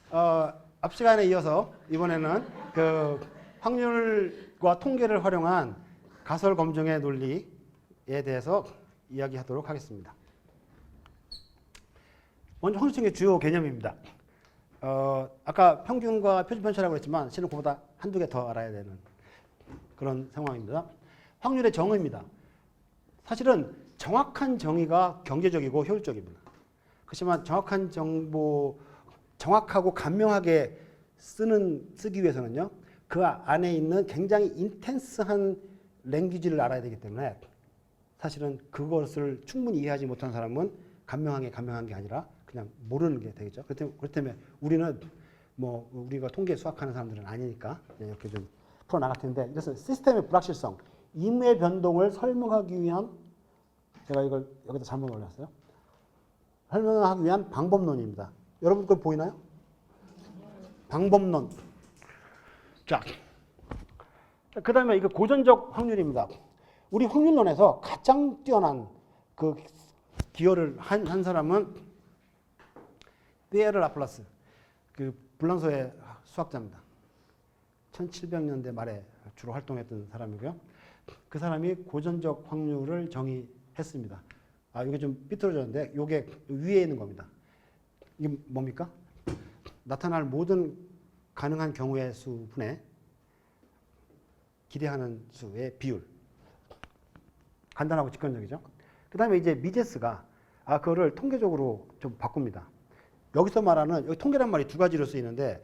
앞 시간에 이어서 이번에는 그 확률과 통계를 활용한 가설 검증의 논리에 대해서 이야기하도록 하겠습니다. 먼저 확률통계 주요 개념입니다. 아까 평균과 표준 편차라고 했지만 실은 그보다 한두 개 더 알아야 되는 그런 상황입니다. 확률의 정의입니다. 사실은 정확한 정의가 경제적이고 효율적입니다. 그렇지만 정확한 정보, 정확하고 간명하게 쓰기 위해서는요, 그 안에 있는 굉장히 인텐스한 랭귀지를 알아야 되기 때문에 사실은 그것을 충분히 이해하지 못한 사람은 간명한 게 아니라 그냥 모르는 게 되겠죠. 그렇기 때문에 우리는 뭐 우리가 통계 수학하는 사람들은 아니니까 이렇게 좀 풀어 나갈 텐데, 그래서 시스템의 불확실성, 임의 변동을 설명하기 위한, 제가 이걸 여기다 잘못 올렸어요. 설명하기 위한 방법론입니다. 여러분 그거 보이나요? 방법론. 자, 그 다음에 이거 고전적 확률입니다. 우리 확률론에서 가장 뛰어난 그 기여를 한 사람은 피에르 라플라스, 그 불란서의 수학자입니다. 1700년대 말에 주로 활동했던 사람이고요. 그 사람이 고전적 확률을 정의했습니다. 이게 좀 삐뚤어졌는데 이게 위에 있는 겁니다. 이게 뭡니까? 나타날 모든 가능한 경우의 수분의 기대하는 수의 비율. 간단하고 직관적이죠. 그 다음에 이제 미제스가 그거를 통계적으로 좀 바꿉니다. 여기서 말하는, 여기 통계란 말이 두 가지로 쓰이는데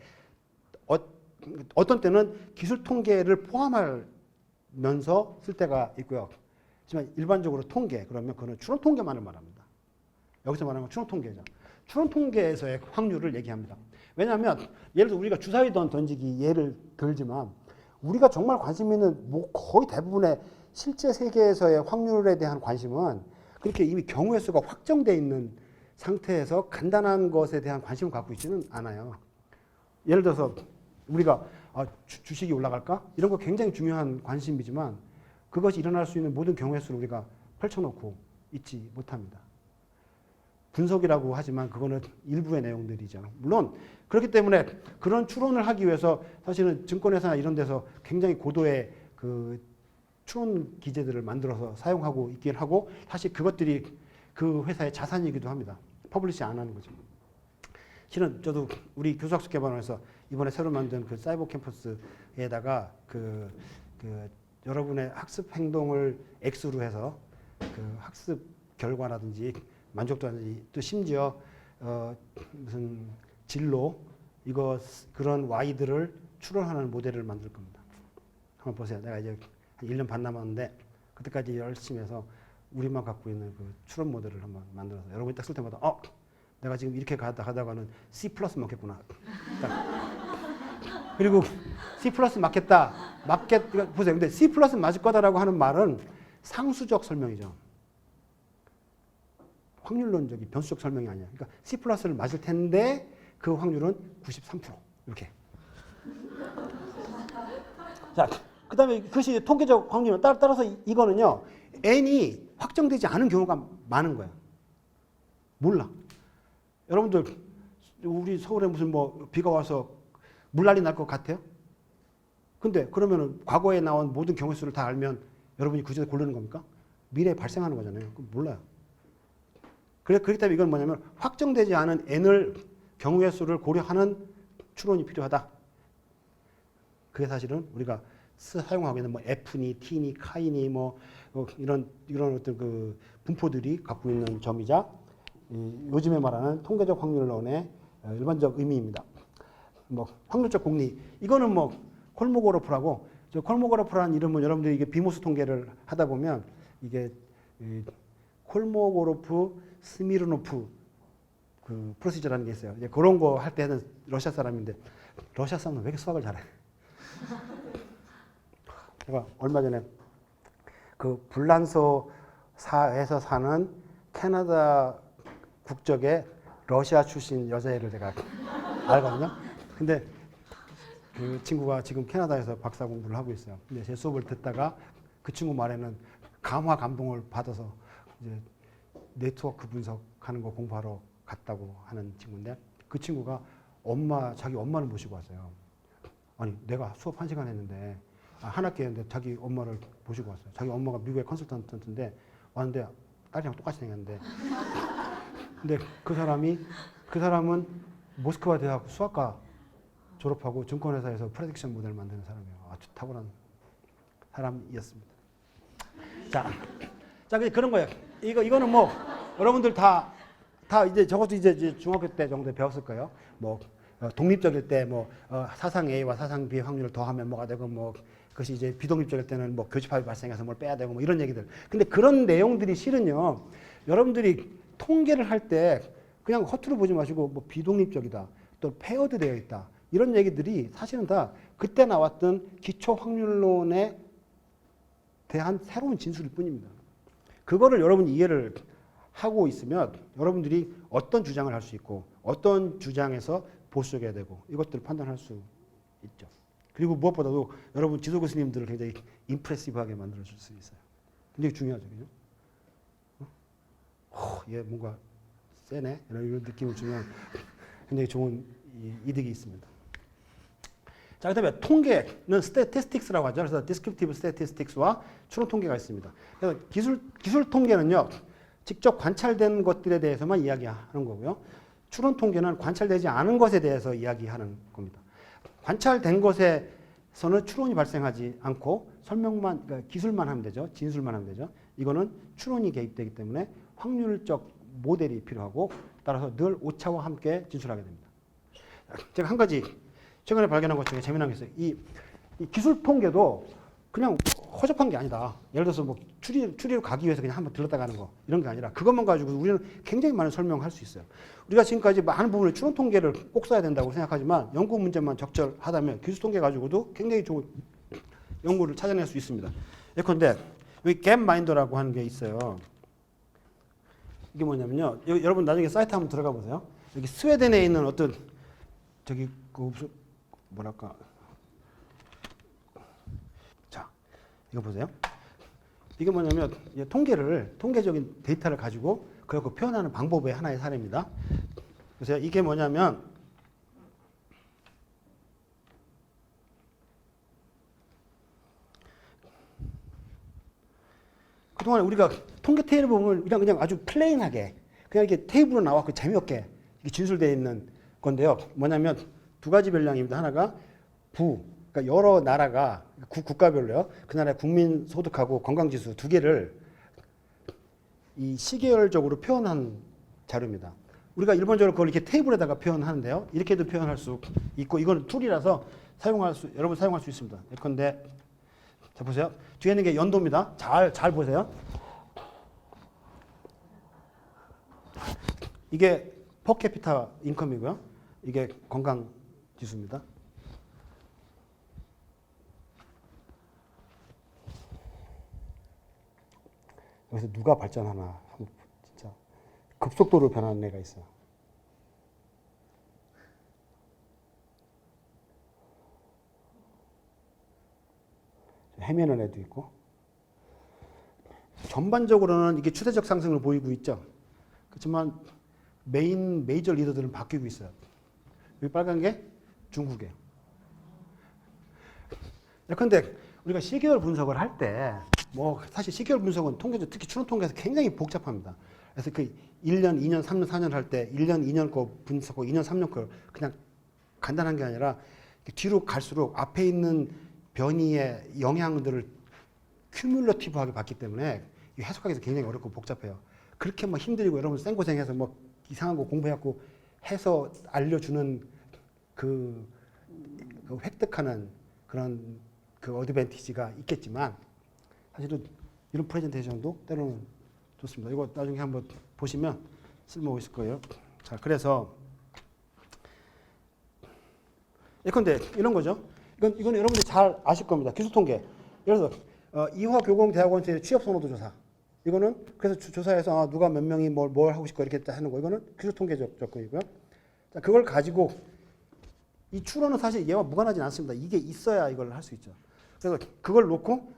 어떤 때는 기술 통계를 포함하면서 쓸 때가 있고요. 하지만 일반적으로 통계, 그러면 그거는 추론 통계만을 말합니다. 여기서 말하는 건 추론 통계죠. 추론 통계에서의 확률을 얘기합니다. 왜냐하면 예를 들어 우리가 주사위 던지기 예를 들지만 우리가 정말 관심 있는 뭐 거의 대부분의 실제 세계에서의 확률에 대한 관심은 그렇게 이미 경우의 수가 확정되어 있는 상태에서 간단한 것에 대한 관심을 갖고 있지는 않아요. 예를 들어서 우리가 주식이 올라갈까? 이런 거 굉장히 중요한 관심이지만 그것이 일어날 수 있는 모든 경우의 수를 우리가 펼쳐놓고 있지 못합니다. 분석이라고 하지만 그거는 일부의 내용들이죠. 물론 그렇기 때문에 그런 추론을 하기 위해서 사실은 증권회사나 이런 데서 굉장히 고도의 그 추론 기제들을 만들어서 사용하고 있긴 하고, 사실 그것들이 그 회사의 자산이기도 합니다. 퍼블리시 안 하는 거죠. 실은 저도 우리 교수학습개발원에서 이번에 새로 만든 그 사이버 캠퍼스에다가 그 여러분의 학습 행동을 X로 해서 그 학습 결과라든지 만족도라든지 또 심지어 무슨 진로 그런 Y들을 추론하는 모델을 만들 겁니다. 한번 보세요. 내가 이제 한 1년 반 남았는데 그때까지 열심히 해서 우리만 갖고 있는 그 추론 모델을 한번 만들어서 여러분이 딱 쓸 때마다 내가 지금 이렇게 가다가는 C+ 맞겠구나. 그리고 C+ 보세요. 근데 C+ 맞을 거다라고 하는 말은 상수적 설명이죠. 확률론적인 변수적 설명이 아니야. 그러니까 C+를 맞을 텐데 그 확률은 93% 이렇게. 자, 그 다음에 그것이 통계적 확률. 따라서 이거는요, n이 확정되지 않은 경우가 많은 거예요. 몰라. 여러분들 우리 서울에 무슨 뭐 비가 와서 물난리 날 것 같아요? 근데 그러면은 과거에 나온 모든 경우 수를 다 알면 여러분이 그 중에 고르는 겁니까? 미래에 발생하는 거잖아요. 그럼 몰라요. 그렇기 때문에 이건 뭐냐면 확정되지 않은 n을 경우의 수를 고려하는 추론이 필요하다. 그게 사실은 우리가 사용하고 있는 뭐 F니, T니, K니 이런 어떤 그 분포들이 갖고 있는 점이자 요즘에 말하는 통계적 확률론의 일반적 의미입니다. 뭐 확률적 공리, 이거는 뭐 콜모고로프라고, 저 콜모고로프라는 이름은 여러분들이 이게 비모스 통계를 하다 보면 이게 콜모고로프 스미르노프 그 프로시저라는 게 있어요. 이제 그런 거 할 때는 러시아 사람인데, 러시아 사람은 왜 이렇게 수학을 잘해? 제가 얼마 전에 그 불란서사에서 사는 캐나다 국적의 러시아 출신 여자애를 제가 알거든요. 근데 그 친구가 지금 캐나다에서 박사 공부를 하고 있어요. 근데 제 수업을 듣다가 그 친구 말에는 감화 감동을 받아서 이제 네트워크 분석하는 거 공부하러 갔다고 하는 친구인데, 그 친구가 자기 엄마를 모시고 왔어요. 아니, 내가 수업 1시간 했는데, 한 학기 했는데 자기 엄마를 모시고 왔어요. 자기 엄마가 미국의 컨설턴트인데 왔는데 딸이랑 똑같이 생겼는데. 근데 그 사람은 모스크바 대학 수학과 졸업하고 증권회사에서 프레딕션 모델을 만드는 사람이에요. 아주 탁월한 사람이었습니다. 자, 그런 거예요. 이거는 뭐, 여러분들 다 이제 적어도 이제 중학교 때 정도에 배웠을 거예요. 뭐, 독립적일 때 뭐, 사상 A와 사상 B의 확률을 더하면 뭐가 되고 뭐, 그것이 이제 비독립적일 때는 뭐, 교집합이 발생해서 뭘 빼야 되고 뭐 이런 얘기들. 근데 그런 내용들이 실은요, 여러분들이 통계를 할 때 그냥 허투루 보지 마시고 뭐, 비독립적이다. 또 페어드 되어 있다. 이런 얘기들이 사실은 다 그때 나왔던 기초 확률론에 대한 새로운 진술일 뿐입니다. 그거를 여러분이 이해를 하고 있으면 여러분들이 어떤 주장을 할 수 있고 어떤 주장에서 보수적이어야 되고 이것들을 판단할 수 있죠. 그리고 무엇보다도 여러분 지도 교수님들을 굉장히 임프레시브하게 만들어줄 수 있어요. 굉장히 중요하죠. 그죠? 얘 뭔가 세네? 이런 느낌을 주면 굉장히 좋은 이득이 있습니다. 자, 그 다음에 통계는 statistics라고 하죠. 그래서 descriptive statistics와 추론 통계가 있습니다. 그래서 기술 통계는요, 직접 관찰된 것들에 대해서만 이야기하는 거고요. 추론 통계는 관찰되지 않은 것에 대해서 이야기하는 겁니다. 관찰된 것에서는 추론이 발생하지 않고 설명만, 그러니까 기술만 하면 되죠. 진술만 하면 되죠. 이거는 추론이 개입되기 때문에 확률적 모델이 필요하고 따라서 늘 오차와 함께 진술하게 됩니다. 제가 한 가지 최근에 발견한 것 중에 재미난 게 있어요. 이 기술 통계도 그냥 허접한 게 아니다. 예를 들어서 뭐 추리를 가기 위해서 그냥 한번 들렀다 가는 거 이런 게 아니라 그것만 가지고 우리는 굉장히 많은 설명을 할 수 있어요. 우리가 지금까지 많은 부분을 추론 통계를 꼭 써야 된다고 생각하지만 연구 문제만 적절하다면 기술 통계 가지고도 굉장히 좋은 연구를 찾아낼 수 있습니다. 예컨대 여기 갭마인더라고 하는 게 있어요. 이게 뭐냐면요. 여러분 나중에 사이트 한번 들어가 보세요. 여기 스웨덴에 있는 어떤 저기 뭐랄까. 자, 이거 보세요. 이게 뭐냐면 통계적인 데이터를 가지고 그걸 표현하는 방법의 하나의 사례입니다. 그래서 이게 뭐냐면 그동안 우리가 통계 테이블 보면 그냥 아주 플레인하게 그냥 이렇게 테이블로 나와서 재미없게 진술되어 있는 건데요. 뭐냐면 두 가지 별량입니다. 하나가 그러니까 여러 나라가 국가별로요. 그 나라의 국민 소득하고 건강지수 두 개를 이 시계열적으로 표현한 자료입니다. 우리가 일반적으로 그걸 이렇게 테이블에다가 표현하는데요. 이렇게도 표현할 수 있고 이건 툴이라서 여러분 사용할 수 있습니다. 예컨대 자 보세요. 뒤에 있는 게 연도입니다. 잘 보세요. 이게 퍼캐피타 인컴이고요. 이게 건강 지수입니다. 여기서 누가 발전하나 진짜 급속도로 변하는 애가 있어요. 헤매는 애도 있고 전반적으로는 이게 추세적 상승을 보이고 있죠. 그렇지만 메이저 리더들은 바뀌고 있어요. 여기 빨간 게 중국이에요. 그런데 우리가 시계열 분석을 할 때 뭐 사실 시계열 분석은 통계적 특히 추론 통계에서 굉장히 복잡합니다. 그래서 그 1년, 2년, 3년, 4년 할 때 1년, 2년 거 분석하고 2년, 3년 거 그냥 간단한 게 아니라 뒤로 갈수록 앞에 있는 변이의 영향들을 큐뮬러티브하게 봤기 때문에 해석하기가 굉장히 어렵고 복잡해요. 그렇게 막 힘들고 여러분 생고생해서 뭐 이상한 거 공부해갖고 해서 알려주는 그 획득하는 그런 그 어드밴티지가 있겠지만 사실은 이런 프레젠테이션도 때로는 좋습니다. 이거 나중에 한번 보시면 쓸모 있을 거예요. 자, 그래서 예컨대 이런 거죠. 이건 여러분들이 잘 아실 겁니다. 기술 통계. 예를 들어서 이화교공대학원생 취업 선호도 조사. 이거는 그래서 조사해서 누가 몇 명이 뭘 하고 싶고 이렇게 하는 거. 이거는 기술 통계적 접근이고요. 자, 그걸 가지고 이 추론은 사실 얘와 무관하진 않습니다. 이게 있어야 이걸 할 수 있죠. 그래서 그걸 놓고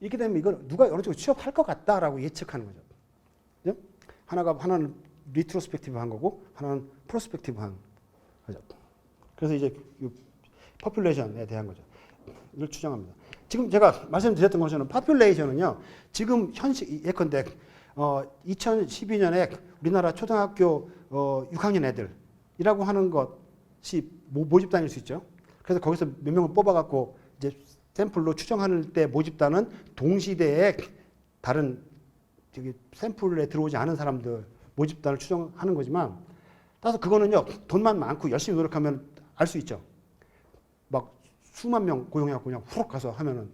이렇게 되면 이건 누가 어느 쪽으로 취업할 것 같다라고 예측하는 거죠. 그죠? 하나는 리트로스펙티브한 거고 하나는 프로스펙티브한 거죠. 그래서 이제 population에 대한 거죠. 이걸 추정합니다. 지금 제가 말씀드렸던 것처럼 population은요. 지금 현실 예컨대 2012년에 우리나라 초등학교 6학년 애들이라고 하는 것이 모집단일 수 있죠. 그래서 거기서 몇 명을 뽑아갖고 이제 샘플로 추정할 때 모집단은 동시대에 다른 샘플에 들어오지 않은 사람들 모집단을 추정하는 거지만, 따라서 그거는요 돈만 많고 열심히 노력하면 알 수 있죠. 막 수만 명 고용해갖고 그냥 후룩 가서 하면은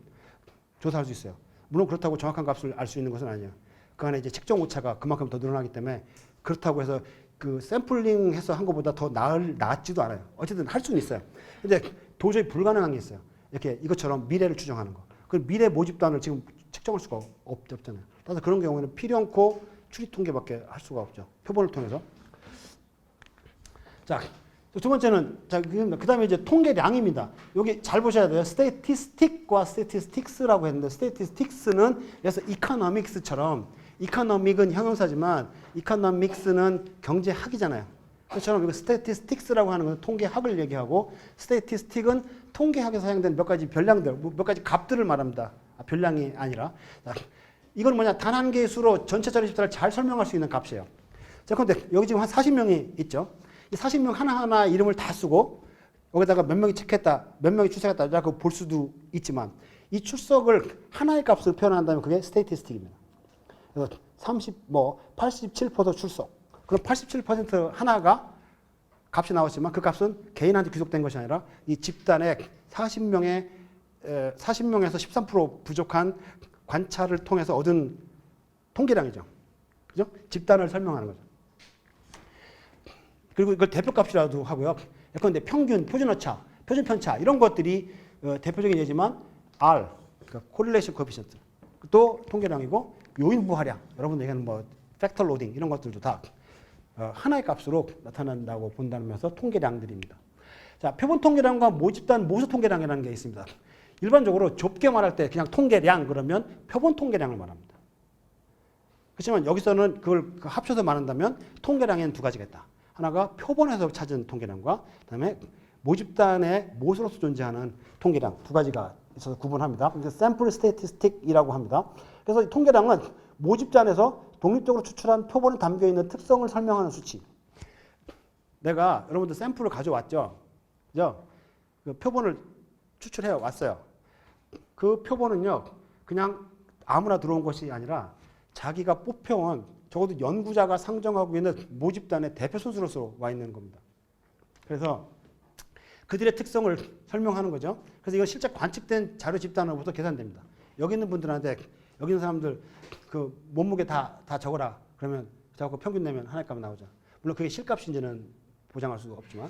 조사할 수 있어요. 물론 그렇다고 정확한 값을 알 수 있는 것은 아니에요. 그 안에 이제 책정 오차가 그만큼 더 늘어나기 때문에 그렇다고 해서 그 샘플링해서 한 것보다 더 나았지도 않아요. 어쨌든 할 수는 있어요. 근데 도저히 불가능한 게 있어요. 이렇게 이것처럼 미래를 추정하는 거. 그 미래 모집단을 지금 측정할 수가 없잖아요. 따라서 그런 경우에는 필연코 추리 통계밖에 할 수가 없죠. 표본을 통해서. 자, 두 번째는 자, 그다음에 이제 통계량입니다. 여기 잘 보셔야 돼요. 스태티스틱과 스태티스틱스라고 했는데 스태티스틱스는 그래서 이코노믹스처럼 이코노믹은 형용사지만 이코노믹스는 경제학이잖아요. 그처럼 이거 스태티스틱스라고 하는 건 통계학을 얘기하고 스태티스틱은 통계학에서 사용된 몇 가지 별량들, 몇 가지 값들을 말합니다. 별량이 아니라. 이건 뭐냐? 단 한 개의 수로 전체 자료 집단을 잘 설명할 수 있는 값이에요. 자, 그런데 여기 지금 한 40명이 있죠. 이 40명 하나하나 이름을 다 쓰고 여기다가 몇 명이 체크했다, 몇 명이 출석했다라고 볼 수도 있지만 이 출석을 하나의 값으로 표현한다면 그게 스태티스틱입니다. 그래서 87% 출석. 그럼 87% 하나가 값이 나왔지만 그 값은 개인한테 귀속된 것이 아니라 이 집단의 40명에서 13% 부족한 관찰을 통해서 얻은 통계량이죠. 그죠? 집단을 설명하는 거죠. 그리고 이걸 대표값이라도 하고요. 예컨대 평균, 표준오차, 표준편차 이런 것들이 대표적인 예지만 R, 그러니까 correlation coefficient, 또 통계량이고 요인부하량, 여러분 얘기하는 뭐 팩터 로딩 이런 것들도 다 하나의 값으로 나타난다고 본다면서 통계량들입니다. 자, 표본 통계량과 모집단 모수 통계량이라는 게 있습니다. 일반적으로 좁게 말할 때 그냥 통계량 그러면 표본 통계량을 말합니다. 그렇지만 여기서는 그걸 합쳐서 말한다면 통계량에는 두 가지가 있다. 하나가 표본에서 찾은 통계량과 그다음에 모집단의 모수로서 존재하는 통계량 두 가지가 있어서 구분합니다. 그래서 샘플 스태티스틱이라고 합니다. 그래서 이 통계량은 모집단에서 독립적으로 추출한 표본에 담겨있는 특성을 설명하는 수치. 내가 여러분들 샘플을 가져왔죠. 그죠? 그 표본을 추출해 왔어요. 그 표본은요. 그냥 아무나 들어온 것이 아니라 자기가 뽑혀온 적어도 연구자가 상정하고 있는 모집단의 대표 선수로서 와 있는 겁니다. 그래서 그들의 특성을 설명하는 거죠. 그래서 이건 실제 관측된 자료 집단으로부터 계산됩니다. 여기 있는 분들한테 여기 있는 사람들 그 몸무게 다 적어라. 그러면 자꾸 평균 내면 하나의 값 나오죠. 물론 그게 실값인지는 보장할 수가 없지만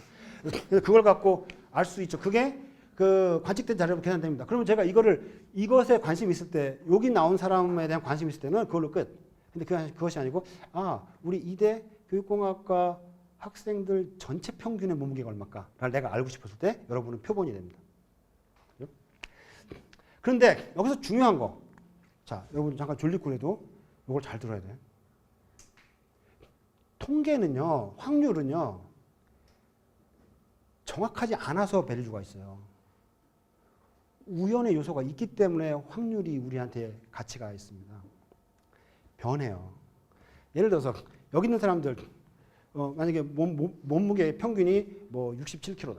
그걸 갖고 알 수 있죠. 그게 그 관측된 자료로 계산됩니다. 그러면 제가 이것에 관심이 있을 때 여기 나온 사람에 대한 관심이 있을 때는 그걸로 끝. 근데 그것이 아니고 우리 이대 교육공학과 학생들 전체 평균의 몸무게가 얼마일까를 내가 알고 싶었을 때 여러분은 표본이 됩니다. 그런데 여기서 중요한 거. 자, 여러분 잠깐 졸리꾸래도 이걸 잘 들어야 돼. 통계는요, 확률은요, 정확하지 않아서 밸류가 있어요. 우연의 요소가 있기 때문에 확률이 우리한테 가치가 있습니다. 변해요. 예를 들어서 여기 있는 사람들 만약에 몸무게 평균이 뭐 67kg다.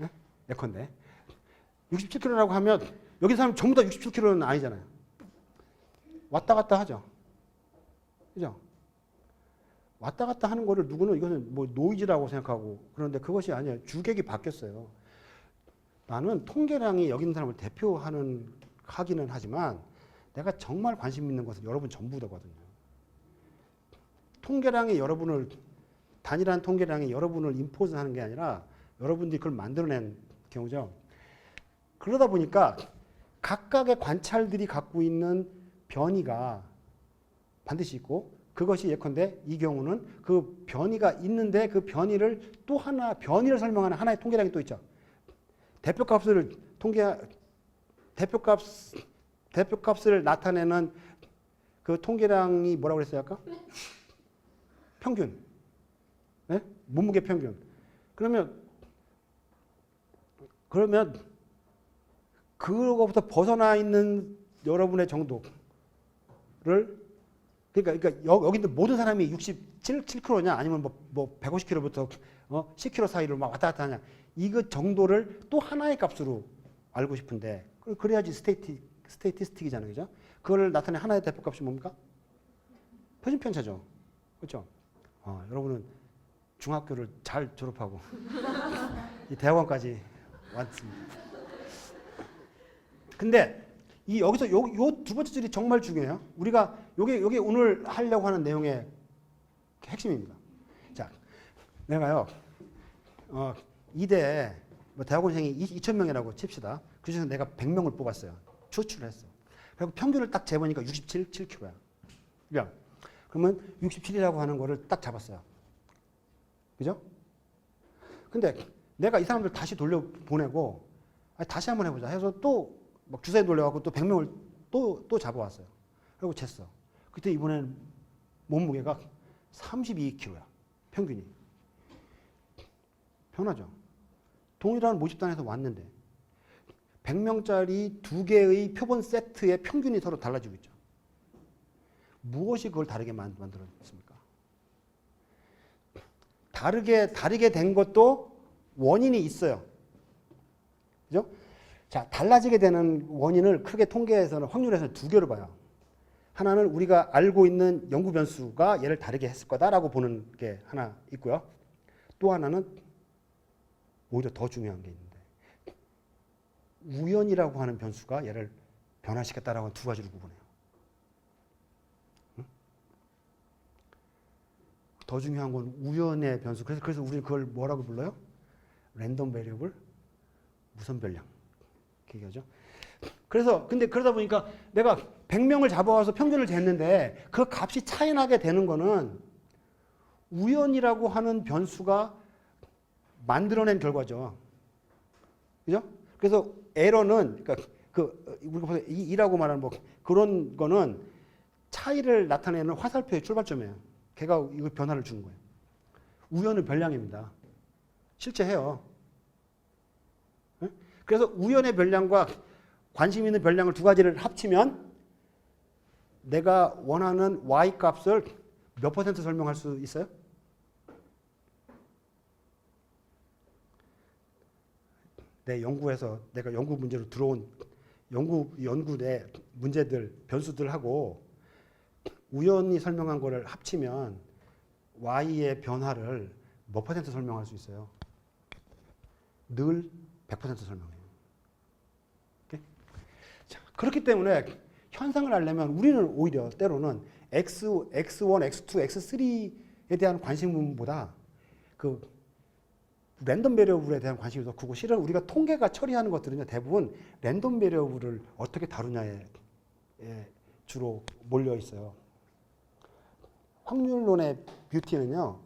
예? 예컨대 67kg라고 하면 여기 사람 전부 다 67kg는 아니잖아요. 왔다 갔다 하죠. 그죠? 왔다 갔다 하는 거를 누구는 이거는 뭐 노이즈라고 생각하고 그런데 그것이 아니에요. 주객이 바뀌었어요. 나는 통계량이 여기 있는 사람을 대표하는 하기는 하지만 내가 정말 관심 있는 것은 여러분 전부거든요. 통계량이 여러분을 단일한 통계량이 여러분을 임포즈하는 게 아니라 여러분들이 그걸 만들어낸 경우죠. 그러다 보니까 각각의 관찰들이 갖고 있는 변이가 반드시 있고 그것이 예컨대 이 경우는 그 변이가 있는데 그 변이를 또 하나 변이를 설명하는 하나의 통계량이 또 있죠. 대표값을 나타내는 그 통계량이 뭐라고 그랬어요 아까? 평균. 네? 몸무게 평균. 그러면 그러면 그거부터 벗어나 있는 여러분의 정도를 그러니까 여기 모든 사람이 67kg냐 아니면 뭐 150kg부터 10kg 사이로 막 왔다 갔다 하냐 이거 정도를 또 하나의 값으로 알고 싶은데 그래야지 스테이티스틱이잖아요, 그죠? 그걸 나타낸 하나의 대표값이 뭡니까? 표준편차죠, 그렇죠? 여러분은 중학교를 잘 졸업하고 이 대학원까지 왔습니다. 근데 여기서 요 두 번째 줄이 정말 중요해요. 우리가 요게 오늘 하려고 하는 내용의 핵심입니다. 자, 내가요, 이대 대학원생이 2,000명이라고 칩시다. 그 중에서 내가 100명을 뽑았어요. 추출을 했어. 그리고 평균을 딱 재보니까 67kg야. 그러면 67이라고 하는 거를 딱 잡았어요. 그죠? 근데 내가 이 사람들 다시 돌려보내고 다시 한번 해보자 해서 또 막 주사위 돌려갖고 또 100명을 또 잡아왔어요. 그리고 쟀어. 그때 이번에는 몸무게가 32kg야. 평균이. 편하죠. 동일한 모집단에서 왔는데 100명짜리 2개의 표본 세트의 평균이 서로 달라지고 있죠. 무엇이 그걸 다르게 만들었습니까? 다르게 된 것도 원인이 있어요. 그죠? 자, 달라지게 되는 원인을 크게 통계에서는 확률에서는 두 개로 봐요. 하나는 우리가 알고 있는 연구 변수가 얘를 다르게 했을 거다라고 보는 게 하나 있고요. 또 하나는 오히려 더 중요한 게 있는데 우연이라고 하는 변수가 얘를 변화시켰다라고 하는 두 가지로 구분해요. 응? 더 중요한 건 우연의 변수. 그래서 우리는 그걸 뭐라고 불러요? 랜덤 베리어블, 무선 변량. 이렇게 얘기하죠. 근데 그러다 보니까 내가 100명을 잡아와서 평균을 쟀는데 그 값이 차이 나게 되는 거는 우연이라고 하는 변수가 만들어낸 결과죠. 그죠? 그래서 에러는, 그러니까 우리가 보세요. 이라고 말하는 뭐 그런 거는 차이를 나타내는 화살표의 출발점이에요. 걔가 이거 변화를 주는 거예요. 우연은 변량입니다. 실제 해요. 네? 그래서 우연의 변량과 관심 있는 변량을 두 가지를 합치면 내가 원하는 y 값을 몇 퍼센트 설명할 수 있어요? 내 연구에서 내가 연구 문제로 들어온 연구의 문제들, 변수들하고 우연히 설명한 거를 합치면 y의 변화를 몇 퍼센트 설명할 수 있어요? 늘 100% 설명해요. 오케이? 자, 그렇기 때문에 현상을 알려면 우리는 오히려 때로는 x1, x2, x3에 대한 관심보다 그 랜덤 베리어블에 대한 관심이 더 크고 실은 우리가 통계가 처리하는 것들은요 대부분 랜덤 베리어블을 어떻게 다루냐에 주로 몰려 있어요. 확률론의 뷰티는요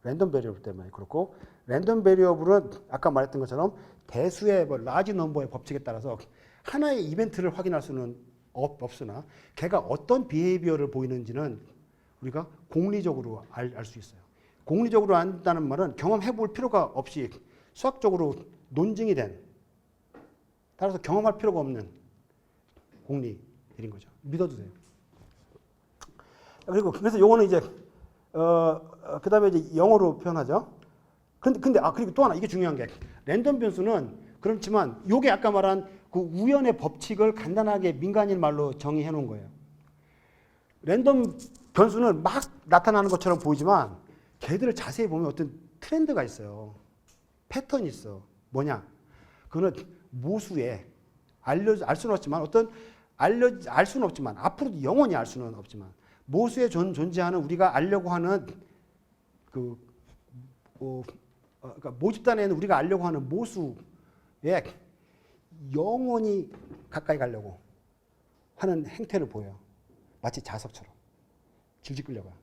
랜덤 베리어블 때문에 그렇고 랜덤 베리어블은 아까 말했던 것처럼 대수의 라지 넘버의 법칙에 따라서 하나의 이벤트를 확인할 수는 없으나 걔가 어떤 비헤이비어를 보이는지는 우리가 공리적으로 알 수 있어요. 공리적으로 안다는 말은 경험해 볼 필요가 없이 수학적으로 논증이 된 따라서 경험할 필요가 없는 공리인 거죠. 믿어도 돼요. 그리고 그래서 요거는 이제 그다음에 이제 영어로 표현하죠. 그리고 또 하나 이게 중요한 게 랜덤 변수는 그렇지만 요게 아까 말한 그 우연의 법칙을 간단하게 민간인 말로 정의해 놓은 거예요. 랜덤 변수는 막 나타나는 것처럼 보이지만 걔들을 자세히 보면 어떤 트렌드가 있어요. 패턴이 있어. 뭐냐? 그거는 모수에 알 수는 없지만 알 수는 없지만 앞으로도 영원히 알 수는 없지만 모수에 존재하는 우리가 알려고 하는 그러니까 모집단에는 우리가 알려고 하는 모수에 영원히 가까이 가려고 하는 행태를 보여요. 마치 자석처럼 질질 끌려가요.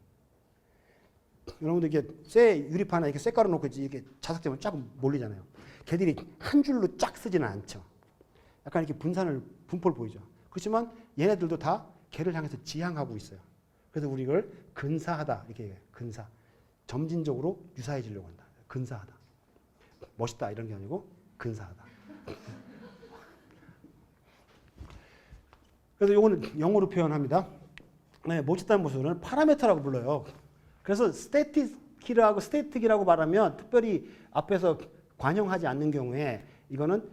여러분들 이게 쇠 유리판에 이렇게 쇠 깔아놓고 이렇게 자석되면 쫙 몰리잖아요. 걔들이 한 줄로 쫙 쓰지는 않죠. 약간 이렇게 분포를 보이죠. 그렇지만 얘네들도 다 걔를 향해서 지향하고 있어요. 그래서 우리 이걸 근사하다 이렇게 얘기해요. 근사. 점진적으로 유사해지려고 한다. 근사하다. 멋있다 이런 게 아니고 근사하다. 그래서 요거는 영어로 표현합니다. 네, 모집단 모습을 파라미터라고 불러요. 그래서 스태틱이라고 말하면 특별히 앞에서 관용하지 않는 경우에 이거는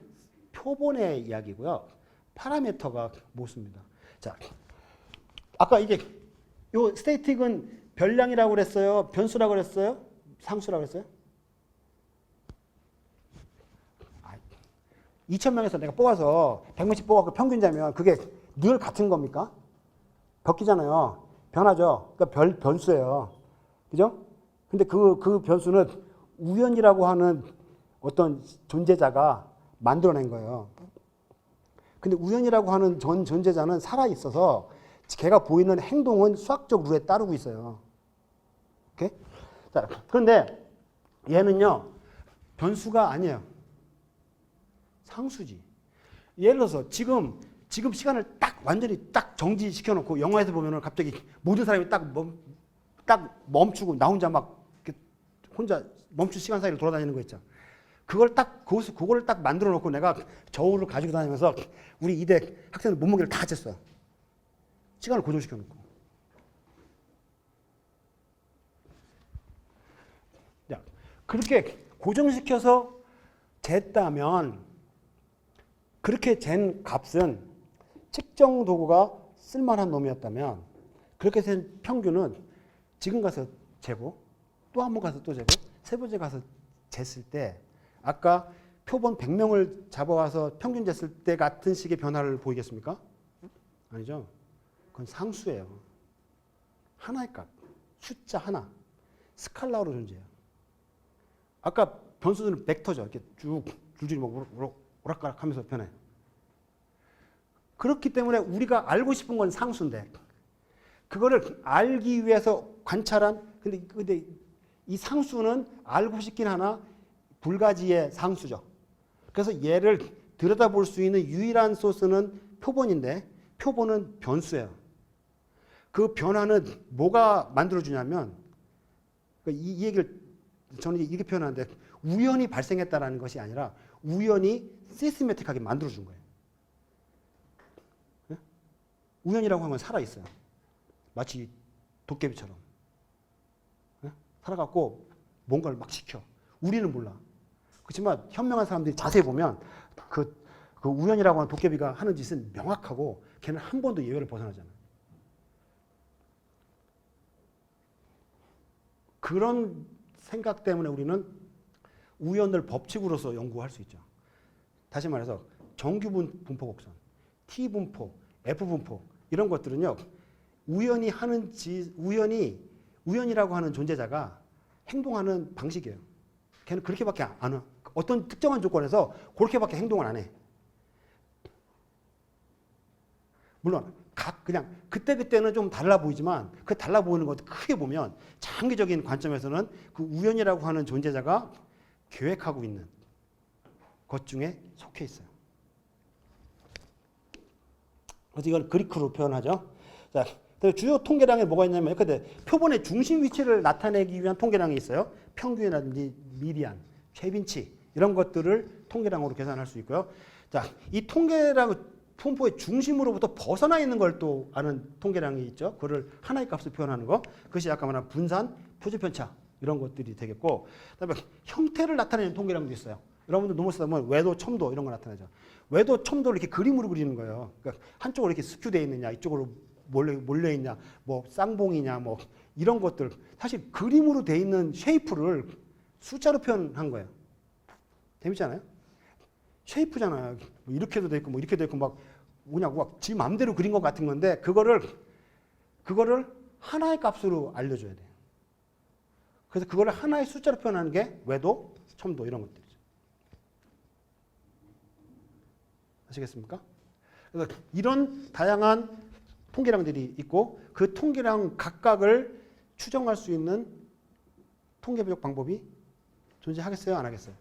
표본의 이야기고요. 파라미터가 모습입니다. 자, 아까 이게 요 스태틱은 별량이라고 그랬어요? 변수라고 그랬어요? 상수라고 그랬어요? 2,000명에서 내가 뽑아서 100명씩 뽑아서 평균 재면 그게 늘 같은 겁니까? 바뀌잖아요. 변하죠. 그러니까 변수예요. 그죠? 근데 그 변수는 우연이라고 하는 어떤 존재자가 만들어낸 거예요. 근데 우연이라고 하는 존재자는 살아있어서 걔가 보이는 행동은 수학적 룰에 따르고 있어요. 오케이? 자, 그런데 얘는요, 변수가 아니에요. 상수지. 예를 들어서 지금 시간을 딱 완전히 딱 정지시켜 놓고 영화에서 보면은 갑자기 모든 사람이 딱 멈추고 나 혼자 막 혼자 멈춘 시간 사이를 돌아다니는 거 있죠. 그거를 딱 만들어 놓고 내가 저울을 가지고 다니면서 우리 이대 학생들 몸무게를 다 쟀어요. 시간을 고정시켜 놓고. 자, 그렇게 고정시켜서 쟀다면 그렇게 잰 값은 측정 도구가 쓸만한 놈이었다면 그렇게 된 평균은 지금 가서 재고 또 한 번 가서 또 재고 세 번째 가서 쟀을 때 아까 표본 100명을 잡아와서 평균 쟀을 때 같은 식의 변화를 보이겠습니까? 아니죠. 그건 상수예요. 하나의 값, 숫자 하나, 스칼라로 존재해요. 아까 변수들은 벡터죠. 이렇게 쭉 줄줄이 오락가락 하면서 변해. 그렇기 때문에 우리가 알고 싶은 건 상수인데 그거를 알기 위해서 관찰한 근데 이 상수는 알고 싶긴 하나 불가지의 상수죠. 그래서 얘를 들여다볼 수 있는 유일한 소스는 표본인데 표본은 변수예요. 그 변화는 뭐가 만들어주냐면 이 얘기를 저는 이렇게 표현하는데 우연히 발생했다라는 것이 아니라 우연히 시스테매틱하게 만들어준 거예요. 네? 우연이라고 하면 살아있어요. 마치 도깨비처럼. 네? 살아갖고 뭔가를 막 시켜. 우리는 몰라. 그렇지만 현명한 사람들이 자세히 보면 그 우연이라고 하는 도깨비가 하는 짓은 명확하고 걔는 한 번도 예외를 벗어나잖아요. 그런 생각 때문에 우리는 우연을 법칙으로서 연구할 수 있죠. 다시 말해서 정규분 분포 곡선, T분포, F분포 이런 것들은요. 우연이라고 하는 존재자가 행동하는 방식이에요. 걔는 그렇게밖에 안 해. 어떤 특정한 조건에서 그렇게밖에 행동을 안 해. 물론 그냥 그때는 좀 달라 보이지만 그 달라 보이는 것도 크게 보면 장기적인 관점에서는 그 우연이라고 하는 존재자가 계획하고 있는 것 중에 속해 있어요. 그래서 이걸 그리크로 표현하죠. 자, 주요 통계량에 뭐가 있냐면 근데 표본의 중심 위치를 나타내기 위한 통계량이 있어요. 평균이라든지 미디안, 최빈치 이런 것들을 통계량으로 계산할 수 있고요. 자, 이 통계량 분포의 중심으로부터 벗어나 있는 걸 또 아는 통계량이 있죠. 그거를 하나의 값을 표현하는 거. 그것이 아까 말한 분산, 표준편차 이런 것들이 되겠고 그다음에 형태를 나타내는 통계량도 있어요. 여러분들 논문 쓰다 보면 외도, 첨도 이런 거 나타나죠. 외도, 첨도를 이렇게 그림으로 그리는 거예요. 그러니까 한쪽으로 이렇게 스큐되어 있느냐, 이쪽으로 몰려 있냐, 뭐 쌍봉이냐, 뭐 이런 것들 사실 그림으로 돼 있는 쉐이프를 숫자로 표현한 거예요. 재밌잖아요. 쉐이프잖아요. 뭐 이렇게도 돼 있고 뭐 이렇게 돼 있고 막 지 마음대로 그린 것 같은 건데 그거를 하나의 값으로 알려줘야 돼요. 그래서 그거를 하나의 숫자로 표현하는 게 외도, 첨도 이런 것들이죠. 아시겠습니까? 그래서 이런 다양한 통계량들이 있고 그 통계량 각각을 추정할 수 있는 통계분석 방법이 존재하겠어요? 안 하겠어요?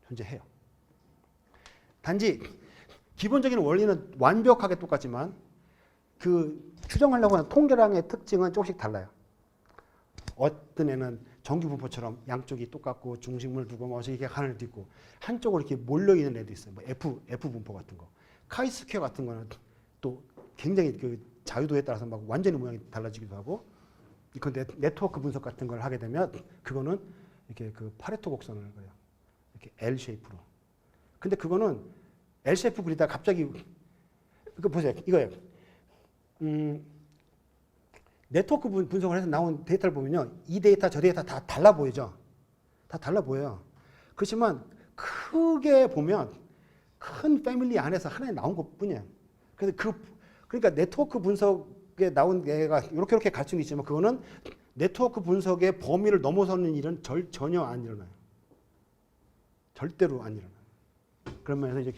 존재해요. 단지 기본적인 원리는 완벽하게 똑같지만 그 추정하려고 하는 통계량의 특징은 조금씩 달라요. 어떤 애는 정규 분포처럼 양쪽이 똑같고 중심을 두고 뭐 이렇게 가는 애도 있고 한쪽으로 이렇게 몰려 있는 애도 있어요. 뭐 F 분포 같은 거. 카이스퀘어 같은 거는 또 굉장히 그 자유도에 따라서 막 완전히 모양이 달라지기도 하고. 그 네트워크 분석 같은 걸 하게 되면 그거는 이렇게 그 파레토 곡선을 그려요. 이렇게 L 쉐이프로. 근데 그거는 L 쉐이프 그리다가 갑자기 이거 보세요. 이거예요. 네트워크 분석을 해서 나온 데이터를 보면요. 이 데이터 저 데이터 다 달라 보이죠. 다 달라 보여요. 그렇지만 크게 보면 큰 패밀리 안에서 하나에 나온 것뿐이에요. 그래서 그러니까 네트워크 분석에 나온 애가 이렇게 갈 수는 있지만 그거는 네트워크 분석의 범위를 넘어서는 일은 전혀 안 일어나요. 절대로 안 일어나요. 그런 면에서 이제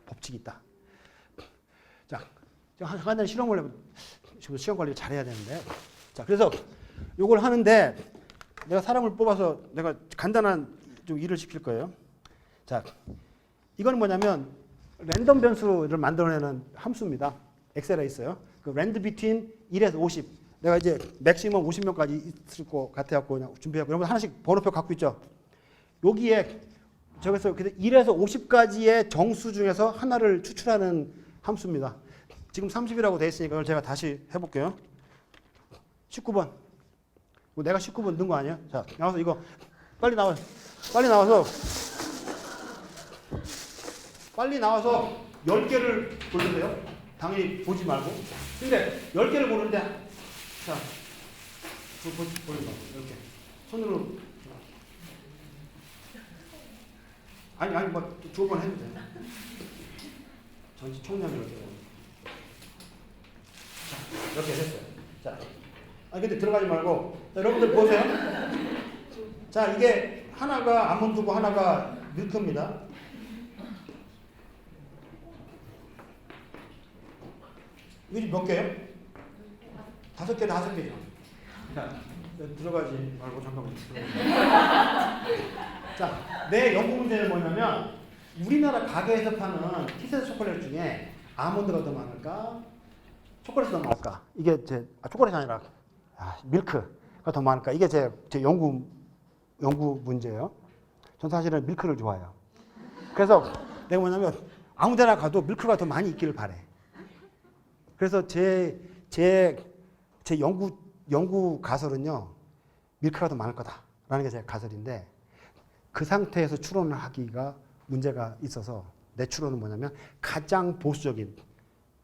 법칙이 있다. 자, 하나의 실험을 해보. 지금 시험 관리를 잘해야 되는데. 자, 그래서 이걸 하는데 내가 사람을 뽑아서 내가 간단한 좀 일을 시킬 거예요. 자, 이건 뭐냐면 랜덤 변수를 만들어내는 함수입니다. 엑셀에 있어요. 그 랜드 비트윈 1에서 50. 내가 이제 맥시멈 50명까지 있을 것 같아갖고 그냥 준비하고 여러분 하나씩 번호표 갖고 있죠. 여기에 저기서 1에서 50까지의 정수 중에서 하나를 추출하는 함수입니다. 지금 30이라고 되어 있으니까 이걸 제가 다시 해볼게요. 19번. 내가 19번 넣은 거 아니야? 자, 나와서 이거 빨리 나와. 빨리 나와서 10개를 고르세요. 당연히 보지 말고. 근데 10개를 고르는데 자, 보지 말고 이렇게 손으로 아니 뭐 두 번 해도 돼. 전체 총량이 이렇게. 자, 이렇게 했어요. 자, 근데 들어가지 말고 자, 여러분들 보세요. 자, 이게 하나가 아몬드고 하나가 밀크입니다. 이게 몇 개예요? 5개, 5개죠. 자, 들어가지 말고 잠깐만. 자, 내 연구 문제는 뭐냐면 우리나라 가게에서 파는 키스 초콜릿 중에 아몬드가 더 많을까? 초콜릿이 더 많을까? 이게 초콜릿이 아니라 밀크가 더 많을까? 이게 제 연구 문제예요. 전 사실은 밀크를 좋아해요. 그래서 내가 뭐냐면 아무 데나 가도 밀크가 더 많이 있기를 바래. 그래서 제 연구 가설은요, 밀크가 더 많을 거다라는 게 제 가설인데, 그 상태에서 추론을 하기가 문제가 있어서 내 추론은 뭐냐면 가장 보수적인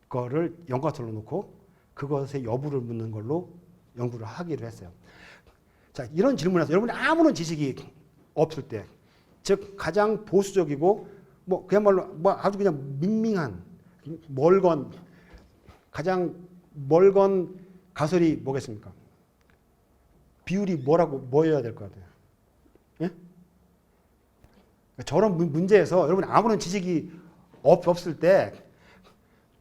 거를 연구가설로 놓고 그것의 여부를 묻는 걸로 연구를 하기로 했어요. 자, 이런 질문에서 여러분이 아무런 지식이 없을 때, 즉 가장 보수적이고 뭐 그야말로 뭐 아주 그냥 밍밍한 가장 멀건 가설이 뭐겠습니까? 비율이 뭐여야 될 것 같아요? 예? 저런 문제에서 여러분 아무런 지식이 없을 때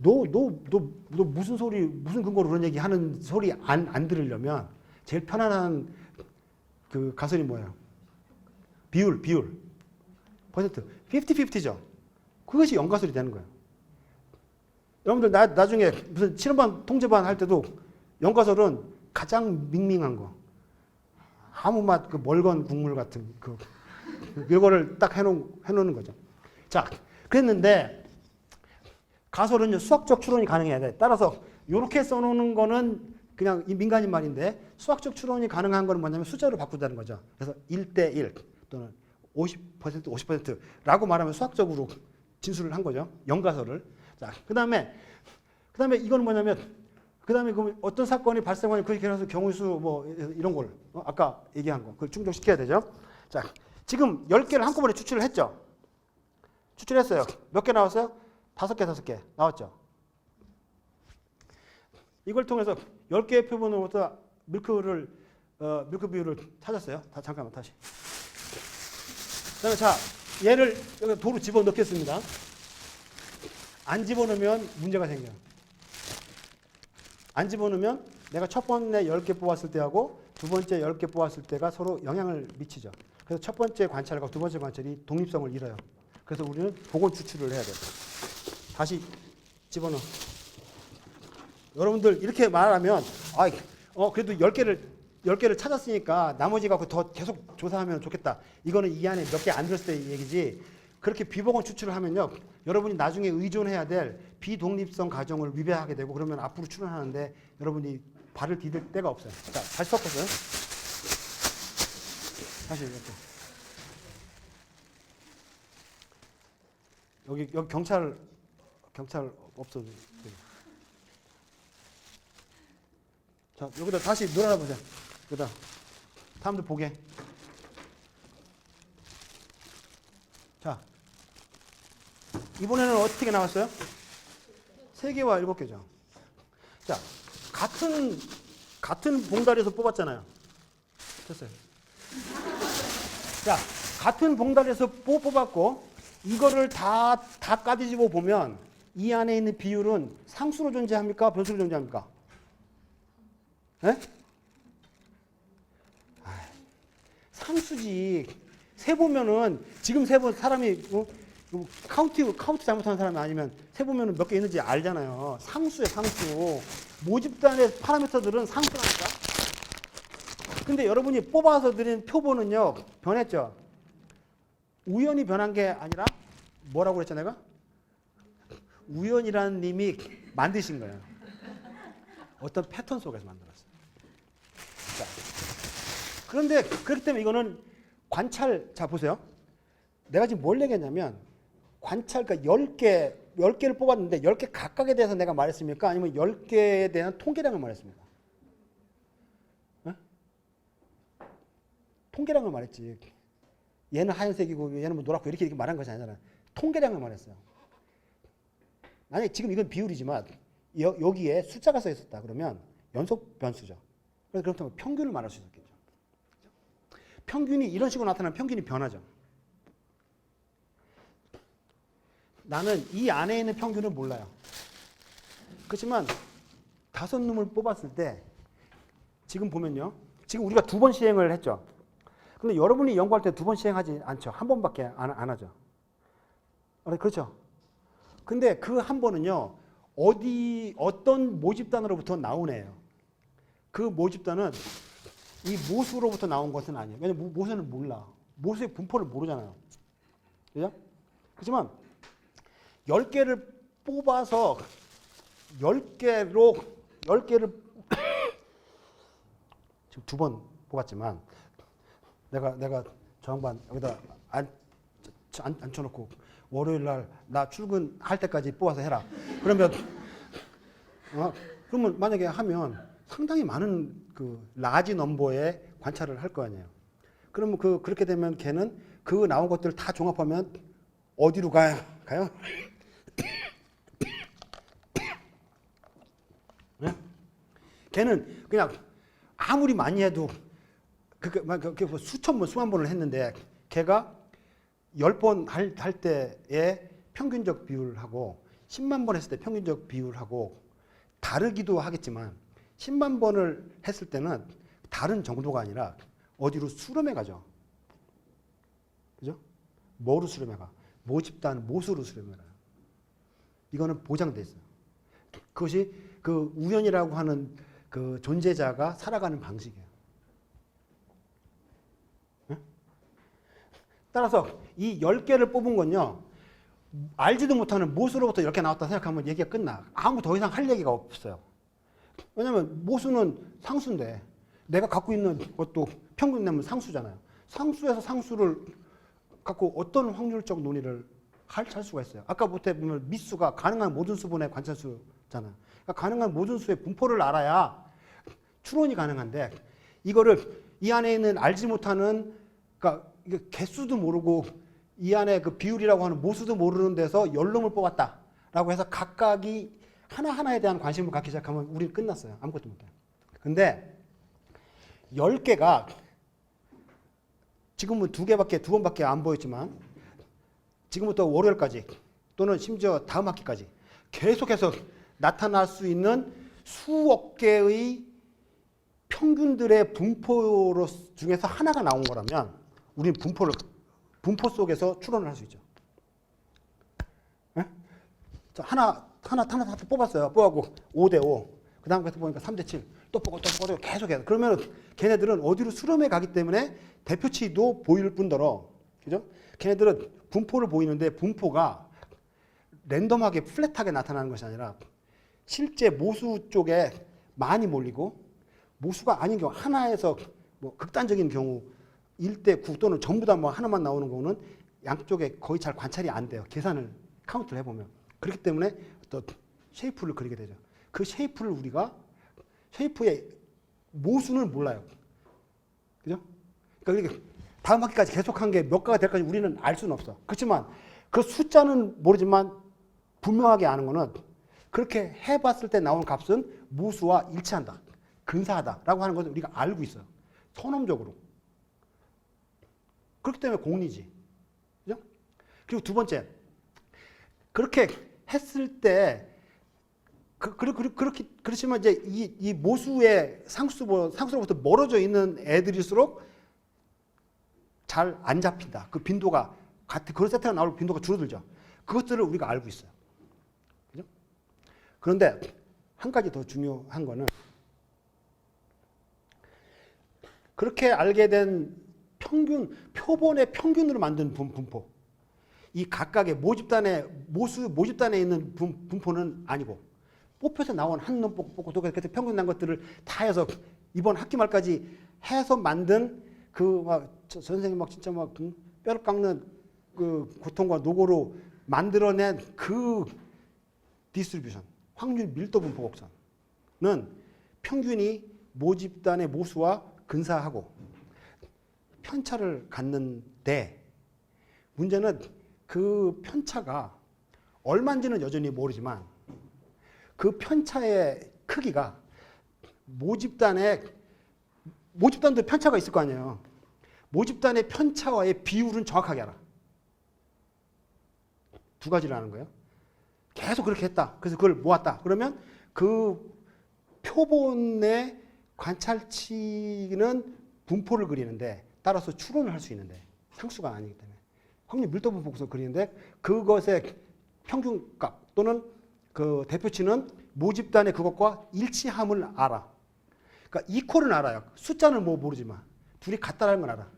너 무슨 근거로 그런 얘기 하는 소리 안 들으려면 제일 편안한 그 가설이 뭐예요? 비율. 퍼센트. 50-50죠. 그것이 연가설이 되는 거예요. 여러분들 나중에 무슨 실험반 통제반 할 때도 연가설은 가장 밍밍한 거. 아무 맛 그 멀건 국물 같은 이거를 딱 해놓는 거죠. 자, 그랬는데 가설은 수학적 추론이 가능해야 돼. 따라서 이렇게 써놓는 거는 그냥 민간인 말인데 수학적 추론이 가능한 거는 뭐냐면 숫자로 바꾸자는 거죠. 그래서 1대1 또는 50%라고 말하면 수학적으로 진술을 한 거죠. 연가설을. 자, 그다음에 이거는 뭐냐면 그다음에 그 어떤 사건이 발생하면 그렇게 해서 경우수 뭐 이런 걸 아까 얘기한 거 그걸 충족시켜야 되죠. 자, 지금 10개를 한꺼번에 추출을 했죠. 추출했어요. 몇 개 나왔어요? 5개 나왔죠. 이걸 통해서 10개의 표본으로부터 밀크 비율을 찾았어요. 잠깐만 다시. 그다음에 자, 얘를 여기 도로 집어넣겠습니다. 안 집어넣으면 문제가 생겨요. 안 집어넣으면 내가 첫 번째 10개 뽑았을 때하고 두 번째 10개 뽑았을 때가 서로 영향을 미치죠. 그래서 첫 번째 관찰과 두 번째 관찰이 독립성을 잃어요. 그래서 우리는 복원 추출을 해야 돼요. 다시 집어넣어. 여러분들 이렇게 말하면 그래도 10개를 10개를 찾았으니까 나머지 갖고 더 계속 조사하면 좋겠다. 이거는 이 안에 몇 개 안 들었을 때 얘기지. 그렇게 비보건 추출을 하면요. 여러분이 나중에 의존해야 될 비독립성 가정을 위배하게 되고 그러면 앞으로 출연하는데 여러분이 발을 디딜 데가 없어요. 자, 다시 섞었어요. 다시 이렇게. 여기 경찰 없어도. 자, 여기다 다시 놀아놔 보세요. 여기다 사람들 보게. 자, 이번에는 어떻게 나왔어요? 3개와 7개죠. 자, 같은 봉다리에서 뽑았잖아요. 됐어요. 자, 같은 봉다리에서 뽑았고 이거를 다 까뒤집어 보면 이 안에 있는 비율은 상수로 존재합니까? 변수로 존재합니까? 네? 상수지. 세보면은 지금 세본 사람이 카운트 잘못하는 사람이 아니면 세보면은 몇 개 있는지 알잖아요. 상수예요, 상수. 모집단의 파라미터들은 상수라니까. 근데 여러분이 뽑아서 드린 표본은요 변했죠. 우연히 변한 게 아니라 뭐라고 그랬죠 내가? 우연이라는 님이 만드신 거예요. 어떤 패턴 속에서 만들었어요. 자, 그런데 그렇기 때문에 이거는 관찰. 자 보세요. 내가 지금 뭘 얘기했냐면 관찰. 그러니까 10개를 뽑았는데 10개 각각에 대해서 내가 말했습니까? 아니면 10개에 대한 통계량을 말했습니까? 네? 통계량을 말했지. 얘는 하얀색이고 얘는 뭐 노랗고 이렇게 말한 것이 아니잖아요. 통계량을 말했어요. 만약에 지금 이건 비율이지만 여기에 숫자가 써 있었다 그러면 연속 변수죠. 그래서 그렇다면 평균을 말할 수 있었겠죠. 평균이 이런 식으로 나타나면 평균이 변하죠. 나는 이 안에 있는 평균을 몰라요. 그렇지만 5놈을 뽑았을 때 지금 보면요. 지금 우리가 2번 시행을 했죠. 근데 여러분이 연구할 때 2번 시행하지 않죠. 한 번밖에 안 하죠. 그렇죠. 근데 그 한 번은요. 어떤 모집단으로부터 나온 애예요. 그 모집단은 이 모수로부터 나온 것은 아니에요. 왜냐면 모수는 몰라. 모수의 분포를 모르잖아요. 그죠? 그렇지만 10개를 뽑아서 10개를 지금 2번 뽑았지만 내가 저 양반 여기다 앉혀놓고 월요일 날 나 출근할 때까지 뽑아서 해라. 그러면 그러면 만약에 하면 상당히 많은 그 라지 넘버의 관찰을 할 거 아니에요. 그러면 그렇게 되면 걔는 그 나온 것들을 다 종합하면 어디로 가요? 네? 걔는 그냥 아무리 많이 해도 수천 번, 수만 번을 했는데 걔가 10번 할 때의 평균적 비율하고 10만 번 했을 때 평균적 비율하고 다르기도 하겠지만 10만 번을 했을 때는 다른 정도가 아니라 어디로 수렴해 가죠. 그죠? 뭐로 수렴해 가? 모집단 모수로 수렴해 가요. 이거는 보장돼 있어요. 그것이 그 우연이라고 하는 그 존재자가 살아가는 방식이에요. 네? 따라서 이 10개를 뽑은 건요. 알지도 못하는 모수로부터 이렇게 나왔다 생각하면 얘기가 끝나. 아무 더 이상 할 얘기가 없어요. 왜냐하면 모수는 상수인데 내가 갖고 있는 것도 평균 내면 상수잖아요. 상수에서 상수를 갖고 어떤 확률적 논의를 할 수가 있어요. 아까부터 보면 미수가 가능한 모든 수분의 관찰수잖아요. 그러니까 가능한 모든 수의 분포를 알아야 추론이 가능한데 이거를 이 안에 있는 알지 못하는 그러니까 개수도 모르고 이 안에 그 비율이라고 하는 모수도 모르는 데서 10놈을 뽑았다라고 해서 각각이 하나하나에 대한 관심을 갖기 시작하면 우리는 끝났어요. 아무것도 못해요. 근데 10개가 지금은 2번밖에 안 보였지만 지금부터 월요일까지 또는 심지어 다음 학기까지 계속해서 나타날 수 있는 수억 개의 평균들의 분포 중에서 하나가 나온 거라면 우리는 분포 속에서 추론을 할 수 있죠. 네? 자, 하나 뽑았어요. 뽑아고 5대5. 그 다음 가서 보니까 3대7. 또 보고 계속해서 그러면 걔네들은 어디로 수렴해 가기 때문에 대표치도 보일 뿐더러, 그죠? 걔네들은 분포를 보이는데 분포가 랜덤하게 플랫하게 나타나는 것이 아니라 실제 모수 쪽에 많이 몰리고 모수가 아닌 경우 하나에서 뭐 극단적인 경우 1대 9 또는 전부 다 뭐 하나만 나오는 경우는 양쪽에 거의 잘 관찰이 안 돼요. 계산을 카운트를 해보면. 그렇기 때문에 또 쉐이프를 그리게 되죠. 그 쉐이프를 우리가 쉐이프의 모순을 몰라요. 그죠? 그러니까 다음 학기까지 계속한 게 몇 가가 될까지 우리는 알 수는 없어. 그렇지만 그 숫자는 모르지만 분명하게 아는 거는 그렇게 해봤을 때 나온 값은 모수와 일치한다. 근사하다라고 하는 것을 우리가 알고 있어요. 선험적으로. 그렇기 때문에 공리지. 그죠? 그리고 두 번째, 그렇게 했을 때 그렇지만 이제 이 모수의 상수로부터 멀어져 있는 애들일수록 잘 안 잡힌다. 그 빈도가 그런 세트가 나올 빈도가 줄어들죠. 그것들을 우리가 알고 있어요. 그죠? 그런데 한 가지 더 중요한 거는 그렇게 알게 된 표본의 평균으로 만든 분포. 이 각각의 모집단에 있는 분포는 아니고 뽑혀서 나온 한 놈 뽑고 또 그렇게 평균 난 것들을 다 해서 이번 학기 말까지 해서 만든 선생님 진짜 뼈를 깎는 그 고통과 노고로 만들어낸 그 디스트리뷰션, 확률 밀도 분포 곡선은 평균이 모집단의 모수와 근사하고 편차를 갖는데 문제는 그 편차가 얼마인지는 여전히 모르지만 그 편차의 크기가 모집단도 편차가 있을 거 아니에요. 모집단의 편차와의 비율은 정확하게 알아. 두 가지를 하는 거예요. 계속 그렇게 했다. 그래서 그걸 모았다. 그러면 그 표본의 관찰치는 분포를 그리는데 따라서 추론을 할 수 있는데 상수가 아니기 때문에 확률 밀도 분포 곡선을 그리는데 그것의 평균값 또는 그 대표치는 모집단의 그것과 일치함을 알아. 그러니까 이퀄은 알아요. 숫자는 모르지만 둘이 같다는 건 알아.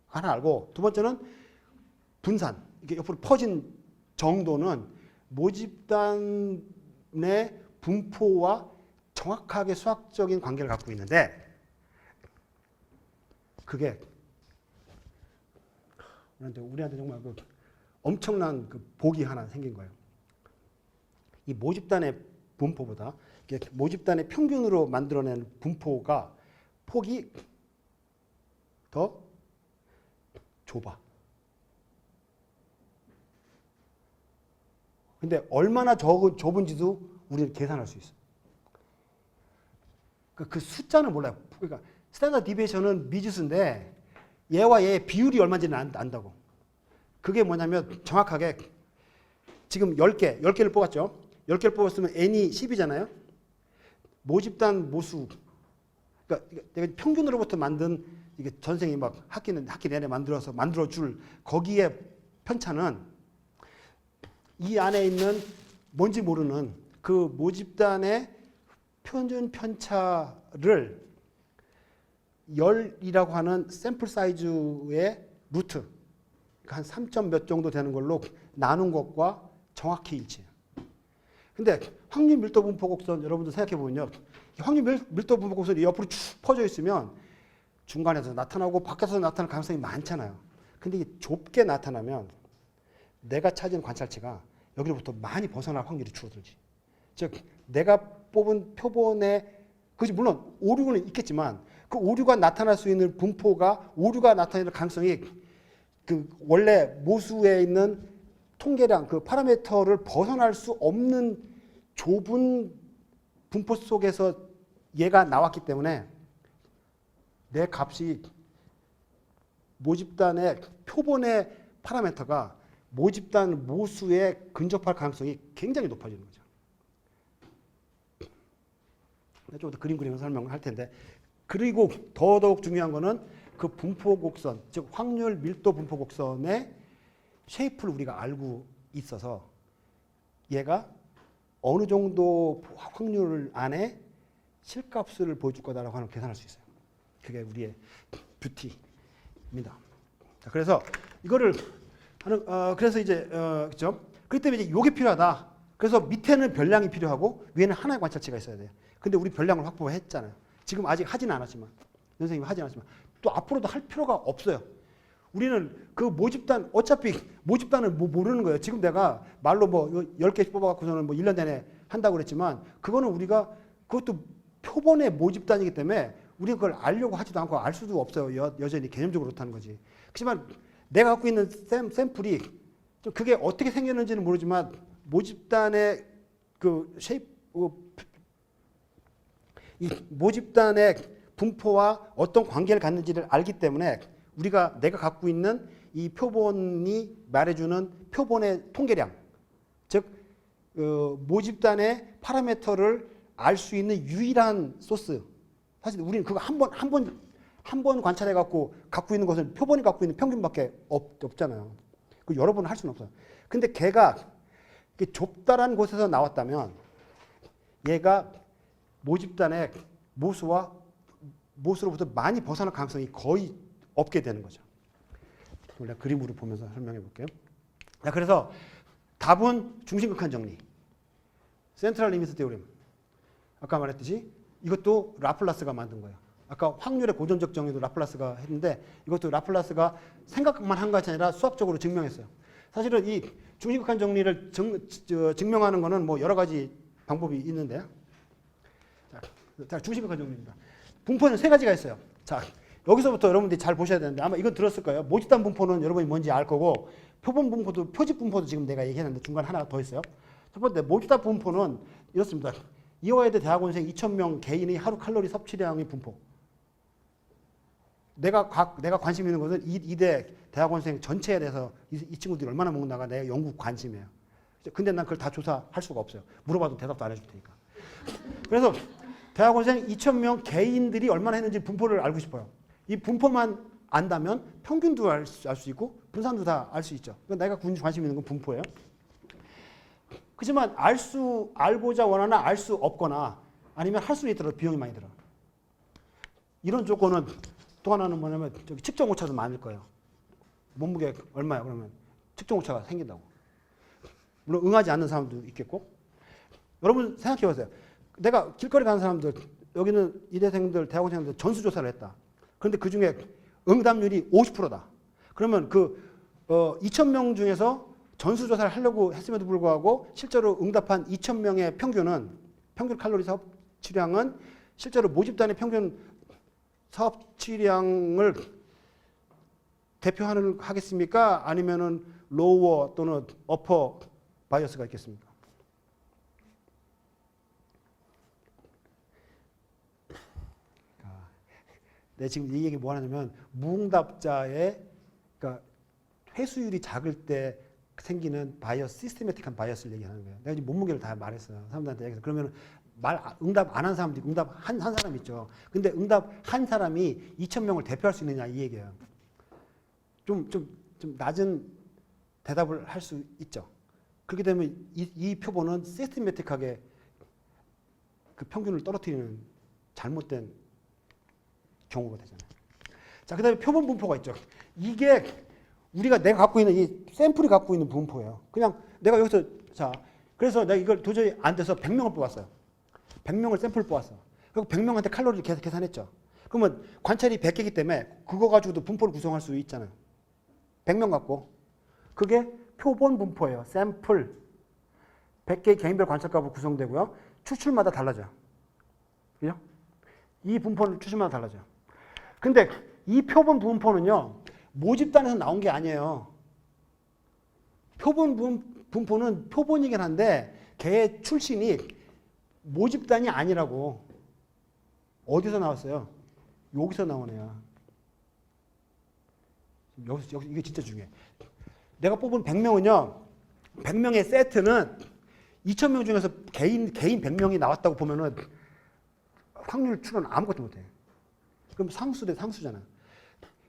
하나 알고 두 번째는 분산, 이게 옆으로 퍼진 정도는 모집단의 분포와 정확하게 수학적인 관계를 갖고 있는데 그게 우리한테 정말 엄청난 복이 하나 생긴 거예요. 이 모집단의 분포보다 모집단의 평균으로 만들어낸 분포가 폭이 더 좁아. 근데 얼마나 좁은지도 우리는 계산할 수 있어. 그 숫자는 몰라요. 그러니까 스탠다드 디비에이션은 미지수인데 얘와 얘의 비율이 얼마인지는 안다고. 그게 뭐냐면 정확하게 지금 10개를 뽑았죠. 10개를 뽑았으면 n이 10이잖아요. 모집단 모수. 그러니까 내가 평균으로부터 만든 이게 전생이 학기 내내 만들어줄 거기에 편차는 이 안에 있는 뭔지 모르는 그 모집단의 표준 편차를 열이라고 하는 샘플 사이즈의 루트 한 3점 몇 정도 되는 걸로 나눈 것과 정확히 일치해요. 근데 확률 밀도 분포 곡선 여러분들 생각해 보면요. 확률 밀도 분포 곡선이 옆으로 쭉 퍼져 있으면 중간에서 나타나고 밖에서 나타날 가능성이 많잖아요. 근데 이게 좁게 나타나면 내가 찾은 관찰치가 여기로부터 많이 벗어날 확률이 줄어들지. 즉 내가 뽑은 표본의 그것이 물론 오류는 있겠지만 그 오류가 나타날 수 있는 분포가 오류가 나타낼 가능성이 그 원래 모수에 있는 통계량 그 파라미터를 벗어날 수 없는 좁은 분포 속에서 얘가 나왔기 때문에 내 값이 모집단의 표본의 파라미터가 모집단 모수에 근접할 가능성이 굉장히 높아지는 거죠. 좀 더 그림을 설명할 텐데 그리고 더더욱 중요한 거는 그 분포 곡선, 즉 확률 밀도 분포 곡선의 쉐이프를 우리가 알고 있어서 얘가 어느 정도 확률 안에 실값을 보여줄 거다라고 하는 계산할 수 있어요. 그게 우리의 뷰티입니다. 자, 그래서 이거를 하는 그래서 이제 그렇죠? 그렇기 때문에 이제 요게 필요하다. 그래서 밑에는 별량이 필요하고 위에는 하나의 관찰치가 있어야 돼요. 근데 우리 별량을 확보했잖아요. 지금 아직 하지는 않았지만 선생님이 하지 않았지만 또 앞으로도 할 필요가 없어요. 우리는 그 모집단 어차피 모집단을 모르는 거예요. 지금 내가 말로 뭐 10개씩 뽑아갖고서는 뭐 1년 내내 한다고 그랬지만 그거는 우리가 그것도 표본의 모집단이기 때문에 우리가 그걸 알려고 하지도 않고 알 수도 없어요. 여전히 개념적으로 그렇다는 거지. 그렇지만 내가 갖고 있는 샘플이 좀 그게 어떻게 생겼는지는 모르지만 모집단의 그 쉐입, 이 모집단의 분포와 어떤 관계를 갖는지를 알기 때문에 내가 갖고 있는 이 표본이 말해주는 표본의 통계량, 즉 모집단의 파라미터를 알 수 있는 유일한 소스. 사실 우리는 그거 한 번 관찰해 갖고 있는 것은 표본이 갖고 있는 평균밖에 없잖아요. 그 여러 번 할 수는 없어요. 근데 걔가 좁다란 곳에서 나왔다면 얘가 모집단의 모수로부터 많이 벗어날 가능성이 거의 없게 되는 거죠. 내가 그림으로 보면서 설명해 볼게요. 자, 그래서 답은 중심극한 정리. 센트럴 리미트 테오렘. 아까 말했듯이 이것도 라플라스가 만든 거예요. 아까 확률의 고전적 정의도 라플라스가 했는데 이것도 라플라스가 생각만 한 것이 아니라 수학적으로 증명했어요. 사실은 이 중심극한 정리를 증명하는 거는 뭐 여러 가지 방법이 있는데요. 자, 중심극한 정리입니다. 분포는 세 가지가 있어요. 자, 여기서부터 여러분들이 잘 보셔야 되는데 아마 이건 들었을 거예요. 모집단 분포는 여러분이 뭔지 알 거고 표본 분포도 표집 분포도 지금 내가 얘기했는데 중간에 하나 더 있어요. 첫 번째 모집단 분포는 이렇습니다. 이화여대 대학원생 2,000명 개인의 하루 칼로리 섭취량의 분포. 내가 관심 있는 것은 이대 대학원생 전체에 대해서 이 친구들이 얼마나 먹는다가 내 연구 관심이에요. 근데 난 그걸 다 조사할 수가 없어요. 물어봐도 대답도 안 해줄 테니까. 그래서 대학원생 2,000명 개인들이 얼마나 했는지 분포를 알고 싶어요. 이 분포만 안다면 평균도 알 수 있고 분산도 다 알 수 있죠. 내가 관심 있는 건 분포예요. 그렇지만 알고자 원하나 알 수 없거나 아니면 할 수는 있더라도 비용이 많이 들어. 이런 조건은 또 하나는 뭐냐면 측정 오차도 많을 거예요. 몸무게 얼마야 그러면 측정 오차가 생긴다고. 물론 응하지 않는 사람도 있겠고. 여러분 생각해 보세요. 내가 길거리 가는 사람들 여기는 이대생들 대학원생들 전수조사를 했다. 그런데 그중에 응답률이 50%다. 그러면 2,000명 중에서 전수조사를 하려고 했음에도 불구하고 실제로 응답한 2,000명의 평균 칼로리 섭취량은 실제로 모집단의 평균 섭취량을 하겠습니까? 아니면은 로워 또는 어퍼 바이어스가 있겠습니까? 내가 지금 이 얘기 뭐 하냐면 무응답자의 그러니까 회수율이 작을 때 생기는 바이어스, 시스테매틱한 바이어스를 얘기하는 거예요. 내가 지금 몸무게를 다 말했어요. 사람들한테 얘기해서. 그러면 응답 안 한 사람도 있고, 응답 한 사람 있죠. 근데 응답 한 사람이 2,000명을 대표할 수 있느냐, 이 얘기예요. 좀 낮은 대답을 할 수 있죠. 그렇게 되면 이 표본은 시스테매틱하게 그 평균을 떨어뜨리는 잘못된 경우가 되잖아요. 자, 그 다음에 표본 분포가 있죠. 이게 내가 갖고 있는 이 샘플이 갖고 있는 분포예요. 그냥 내가 여기서 그래서 내가 이걸 도저히 안 돼서 100명을 뽑았어요. 100명을 샘플 뽑았어. 그리고 100명한테 칼로리를 계산했죠. 그러면 관찰이 100개이기 때문에 그거 가지고도 분포를 구성할 수 있잖아요. 100명 갖고. 그게 표본 분포예요. 샘플. 100개의 개인별 관찰값으로 구성되고요. 추출마다 달라져요. 그죠? 이 분포는 추출마다 달라져요. 근데 이 표본 분포는요. 모집단에서 나온 게 아니에요. 표본 분포는 표본이긴 한데 걔의 출신이 모집단이 아니라고. 어디서 나왔어요? 여기서 나온 애야. 여기서 이게 진짜 중요해. 내가 뽑은 100명은요. 100명의 세트는 2,000명 중에서 개인 100명이 나왔다고 보면은 확률 추론 아무것도 못해. 그럼 상수 대 상수잖아.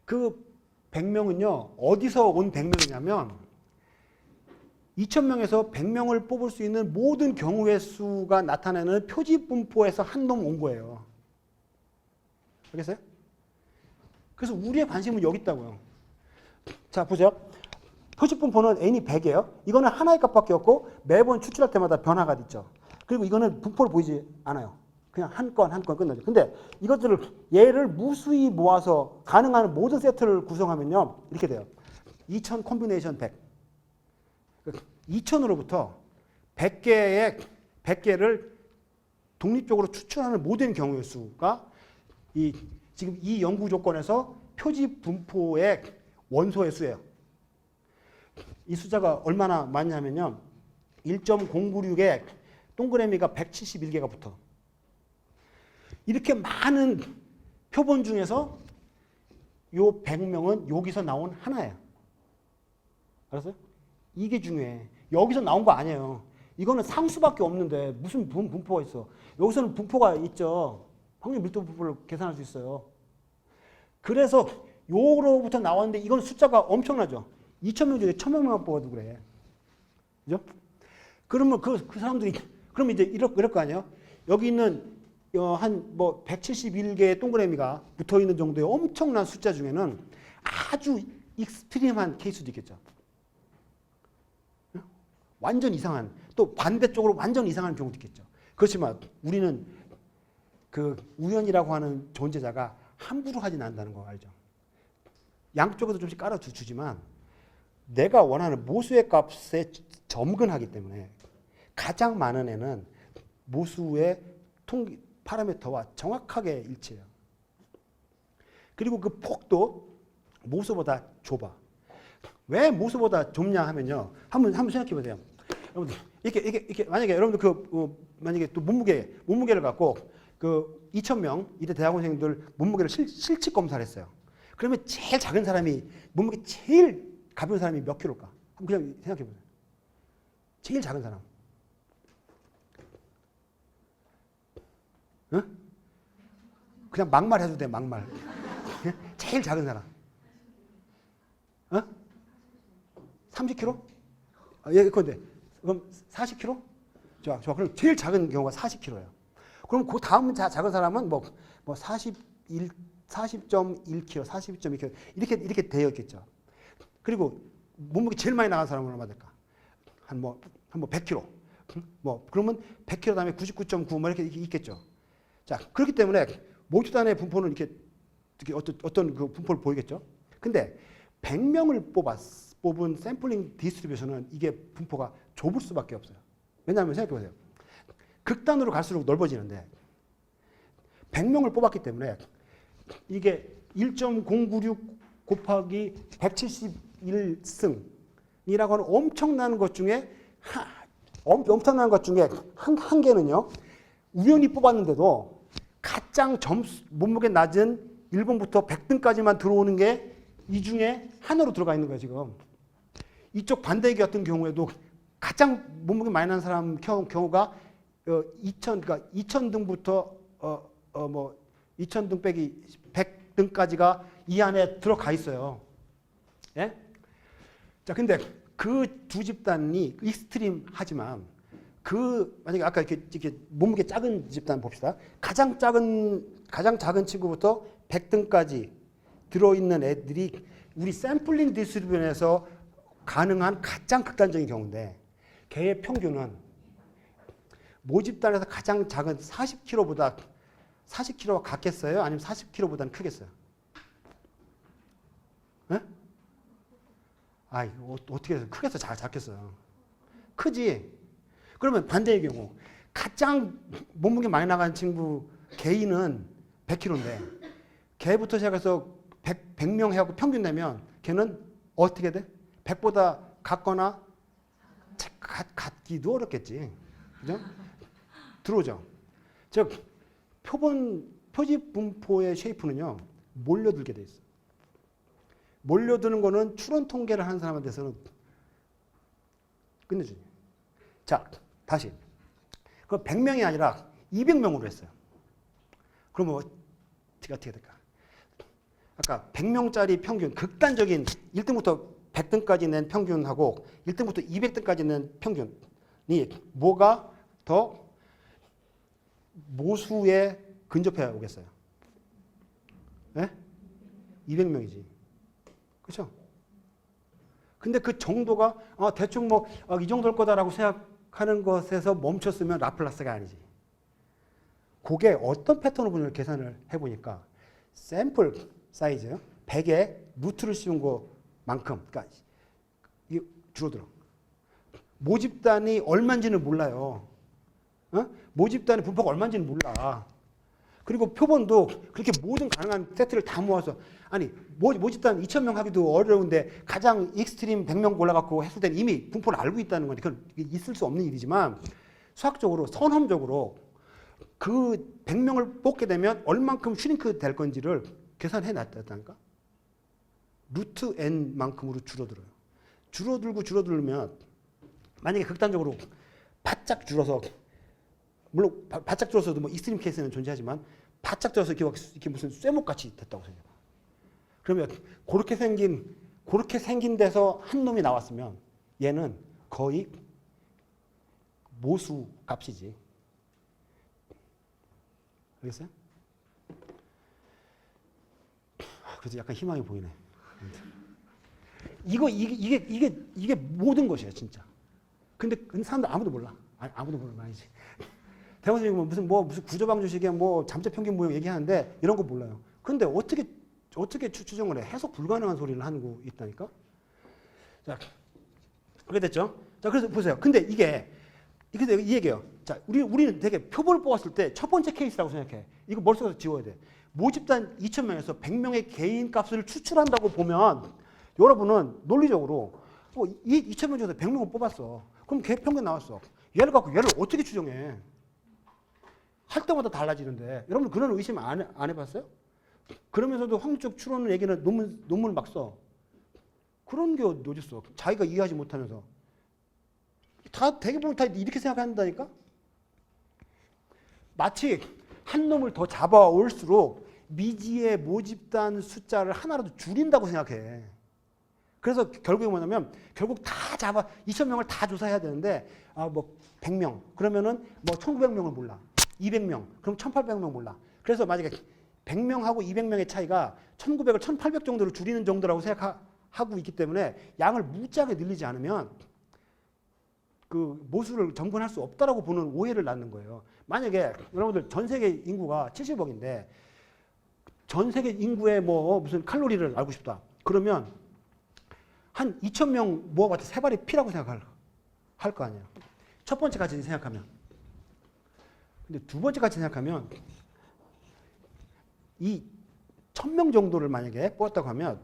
그 100명은요. 어디서 온 100명이냐면 2000명에서 100명을 뽑을 수 있는 모든 경우의 수가 나타내는 표지 분포에서 한 놈 온 거예요. 알겠어요? 그래서 우리의 관심은 여기 있다고요. 자, 보세요. 표지 분포는 n이 100이에요. 이거는 하나의 값밖에 없고 매번 추출할 때마다 변화가 있죠. 그리고 이거는 분포를 보이지 않아요. 그냥 한 건 한 건 끝나죠. 근데 이것들을 얘를 무수히 모아서 가능한 모든 세트를 구성하면요. 이렇게 돼요. 2000 콤비네이션 100. 2000으로부터 100개를 독립적으로 추출하는 모든 경우의 수가 지금 이 연구 조건에서 표지 분포의 원소의 수예요. 이 숫자가 얼마나 많냐면요. 1.096에 동그라미가 171개가 붙어. 이렇게 많은 표본 중에서 요 100명은 여기서 나온 하나예요. 알았어요? 이게 중요해. 여기서 나온 거 아니에요. 이거는 상수밖에 없는데 무슨 분포가 있어. 여기서는 분포가 있죠. 확률 밀도 분포를 계산할 수 있어요. 그래서 요로부터 나왔는데 이건 숫자가 엄청나죠. 2000명 중에 1000명만 뽑아도 그래. 그죠? 그러면 그 사람들이 그러면 이제 이럴 거 아니에요. 여기 있는 한 171개의 동그라미가 붙어 있는 정도의 엄청난 숫자 중에는 아주 익스트림한 케이스도 있겠죠. 완전 이상한, 또 반대쪽으로 완전 이상한 경우도 있겠죠. 그렇지만 우리는 그 우연이라고 하는 존재자가 함부로 하진 않는다는 거 알죠? 양쪽에도 좀씩 깔아주지만 내가 원하는 모수의 값에 점근하기 때문에 가장 많은 애는 모수의 파라미터와 정확하게 일치해요. 그리고 그 폭도 모수보다 좁아. 왜 모수보다 좁냐 하면요. 한번 생각해 보세요. 여러분들 이렇게 만약에 여러분들 만약에 또 몸무게를 갖고 2000명 이때 대학원생들 몸무게를 실측 검사를 했어요. 그러면 제일 작은 사람이 몸무게 제일 가벼운 사람이 몇 킬로일까? 한번 그냥 생각해 보세요. 제일 작은 사람. 응? 그냥 막말 해도 돼, 막말. 제일 작은 사람. 30kg? 예, 그런데 그럼 40kg? 좋아. 그럼 제일 작은 경우가 40kg예요. 그럼 그 다음 작은 사람은 40.1kg, 42.2kg 이렇게 되어 있겠죠. 그리고 몸무게 제일 많이 나간 사람은 얼마 될까? 한 100kg. 그러면 100kg 다음에 99.9 이렇게 있겠죠. 자, 그렇기 때문에 모집단의 분포는 이렇게 어떤 그 분포를 보이겠죠. 근데 100명을 뽑은 샘플링 디스트리뷰션은 이게 분포가 좁을 수밖에 없어요. 왜냐하면 생각해보세요. 극단으로 갈수록 넓어지는데 100명을 뽑았기 때문에 이게 1.096 곱하기 171승이라고 하는 엄청난 것 중에 한 개는요. 우연히 뽑았는데도 가장 몸무게 낮은 1번부터 100등까지만 들어오는 게 이 중에 하나로 들어가 있는 거예요, 지금. 이쪽 반대기 같은 경우에도 가장 몸무게 많이 나는 사람 경우가 2000등부터 2000등 빼기 100등까지가 이 안에 들어가 있어요. 예? 자, 근데 그 두 집단이 익스트림 하지만 만약에 아까 이렇게 몸무게 작은 집단 봅시다. 가장 작은 친구부터 100등까지 들어있는 애들이 우리 샘플링 디스트리뷰션에서 가능한 가장 극단적인 경우인데 걔의 평균은 모집단에서 가장 작은 40kg가 같겠어요? 아니면 40kg보다는 크겠어요? 에? 이거 어떻게 해서 크겠어? 작겠어요? 크지? 그러면 반대의 경우 가장 몸무게 많이 나간 친구 개인은 100kg인데 걔부터 시작해서 100명 해갖고 평균 내면 걔는 어떻게 돼? 100보다 같거나 같기도 어렵겠지. 그죠? 들어오죠? 즉 표지 분포의 쉐이프는요. 몰려들게 돼 있어. 몰려드는 거는 추론 통계를 하는 사람한테서는 끝내주죠. 자, 다시. 그 100명이 아니라 200명으로 했어요. 그러면 어떻게 될까? 아까 100명짜리 평균, 극단적인 1등부터 100등까지 낸 평균하고 1등부터 200등까지 낸 평균이 뭐가 더 모수에 근접해 오겠어요? 네? 200명이지. 그렇죠? 근데 그 정도가 대충 뭐 이 정도일 거다라고 생각하는 것에서 멈췄으면 라플라스가 아니지. 그게 어떤 패턴을 계산을 해보니까 샘플 사이즈 100에 루트를 씌운 것만큼 그러니까 이게 줄어들어. 모집단이 얼마인지는 몰라요. 모집단의 분포가 얼마인지는 몰라. 그리고 표본도 그렇게 모든 가능한 세트를 다 모아서 아니 모집단 2,000명 하기도 어려운데 가장 익스트림 100명 골라갖고 했을 때는 이미 분포를 알고 있다는 거니 그건 있을 수 없는 일이지만 수학적으로 선험적으로 그 100명을 뽑게 되면 얼만큼 슈링크 될 건지를 계산해 놨다니까. 루트 n만큼으로 줄어들어요. 줄어들면 만약에 극단적으로 바짝 줄어서 물론 바짝 줄어서도 뭐 익스트림 케이스는 존재하지만 바짝 줄어서 이렇게 무슨 쇠목같이 됐다고 생각해. 그러면 그렇게 생긴 데서 한 놈이 나왔으면 얘는 거의 모수 값이지. 알겠어요? 그래서 약간 희망이 보이네. 이게 모든 것이에요, 진짜. 근데 사람들 아무도 몰라. 아무도 몰라, 아니지. 대원 선생님은 무슨 구조방정식에 뭐 잠재 평균 모형 얘기하는데 이런 거 몰라요. 근데 어떻게 추정을 해? 해석 불가능한 소리를 하고 있다니까? 자, 그게 됐죠? 자, 그래서 보세요. 근데 이게 이 얘기예요. 자, 우리는 되게 표본을 뽑았을 때 첫 번째 케이스라고 생각해. 이거 머릿속에서 지워야 돼. 모집단 2,000명에서 100명의 개인 값을 추출한다고 보면 여러분은 논리적으로 이 2,000명 중에서 100명을 뽑았어. 그럼 걔 평균 나왔어. 얘를 갖고 얘를 어떻게 추정해? 할 때마다 달라지는데 여러분 그런 의심 안 해봤어요? 그러면서도 확률적 추론 얘기는 논문을 막 써. 그런 게 어딨어. 자기가 이해하지 못하면서. 대부분 다 이렇게 생각한다니까? 마치 한 놈을 더 잡아올수록 미지의 모집단 숫자를 하나라도 줄인다고 생각해. 그래서 결국에 뭐냐면 결국 다 2,000명을 다 조사해야 되는데 뭐 100명 그러면은 뭐 1,900명을 몰라. 200명 그럼 1,800명 몰라. 그래서 만약에 100명하고 200명의 차이가 1,900을 1,800 정도로 줄이는 정도라고 생각하고 있기 때문에 양을 무지하게 늘리지 않으면 그 모수를 정분할 수 없다라고 보는 오해를 낳는 거예요. 만약에 여러분들 전 세계 인구가 70억인데 전 세계 인구의 뭐 무슨 칼로리를 알고 싶다. 그러면 한 2,000명 모아봤자 세 발이 피라고 생각할 거 아니에요. 첫 번째 가치 생각하면. 근데 두 번째 가치 생각하면 이 1,000명 정도를 만약에 뽑았다고 하면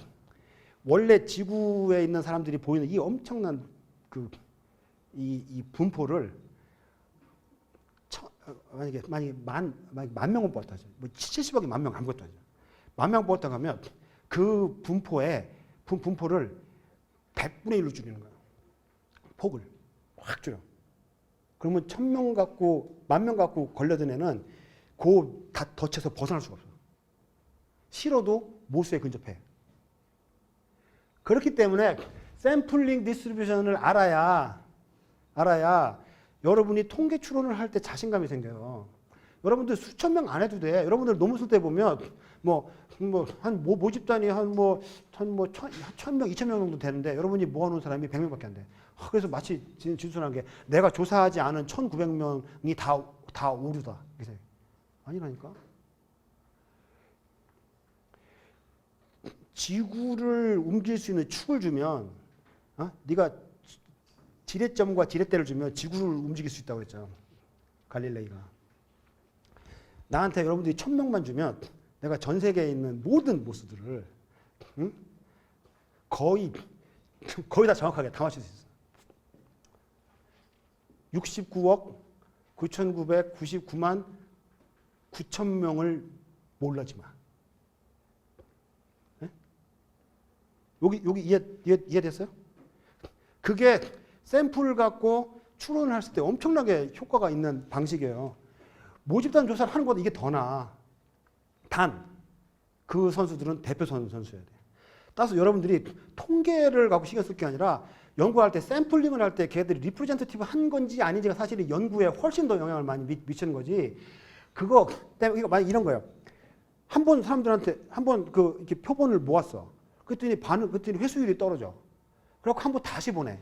원래 지구에 있는 사람들이 보이는 이 엄청난 이 분포를 만약에 만 명을 뽑았다 하죠. 뭐 70억이 만 명 아무것도 아니죠. 만 명 뽑았다고 하면 그 분포를 100분의 1로 줄이는 거예요. 폭을 확 줄여. 그러면 1,000명 갖고 10,000명 갖고 걸려든 애는 그 다 덫에서 벗어날 수가 없어. 싫어도 모수에 근접해. 그렇기 때문에 샘플링 디스트리뷰션을 알아야 여러분이 통계 추론을 할 때 자신감이 생겨요. 여러분들 수천 명 안 해도 돼. 여러분들 논문 쓸 때 보면 모집단이 한 1,000명, 2,000명 정도 되는데 여러분이 모아놓은 사람이 100명밖에 안 돼. 그래서 마치 진순한 게 내가 조사하지 않은 1,900명이 다 오류다. 아니라니까. 지구를 옮길 수 있는 축을 주면 네가 지렛점과 지렛대를 주면 지구를 움직일 수 있다고 그랬죠. 갈릴레이가. 나한테 여러분들이 1,000명만 주면 내가 전 세계에 있는 모든 모스들을 거의 다 정확하게 다 맞출 수 있어. 69억 9,999만 9,000명을 몰라지 마. 네? 여기 이해됐어요? 그게 샘플을 갖고 추론을 했을 때 엄청나게 효과가 있는 방식이에요. 모집단 조사를 하는 것보다 이게 더 나아. 단, 그 선수들은 대표 선수여야 돼. 따라서 여러분들이 통계를 갖고 신경 쓸 게 아니라 연구할 때 샘플링을 할 때 걔들이 리프레젠테이티브 한 건지 아닌지가 사실은 연구에 훨씬 더 영향을 많이 미치는 거지. 그거 때문에 만약 이런 거예요. 한 번 사람들한테 한 번 그 이렇게 표본을 모았어. 그랬더니 회수율이 떨어져. 그래갖고 한 번 다시 보내.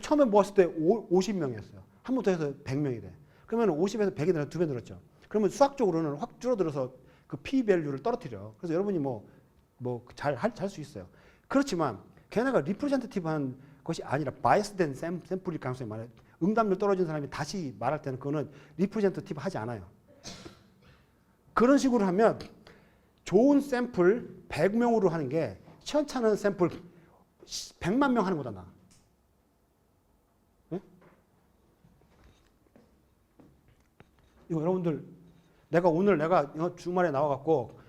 처음에 모았을 때 50명이었어요. 한 번 더 해서 100명이 돼. 그러면 50에서 100이 늘어 2배 늘었죠. 그러면 수학적으로는 확 줄어들어서 그 p-밸류를 떨어뜨려. 그래서 여러분이 잘 수 있어요. 그렇지만 걔네가 리프레젠테이티브한 것이 아니라 바이어스된 샘플일 가능성이 많아요. 응답률 떨어진 사람이 다시 말할 때는 그거는 리프레젠테이티브 하지 않아요. 그런 식으로 하면 좋은 샘플 100명으로 하는 게 시원찮은 샘플 100만 명 하는 것보다 나아. 네? 이거 여러분들 내가 주말에 나와갖고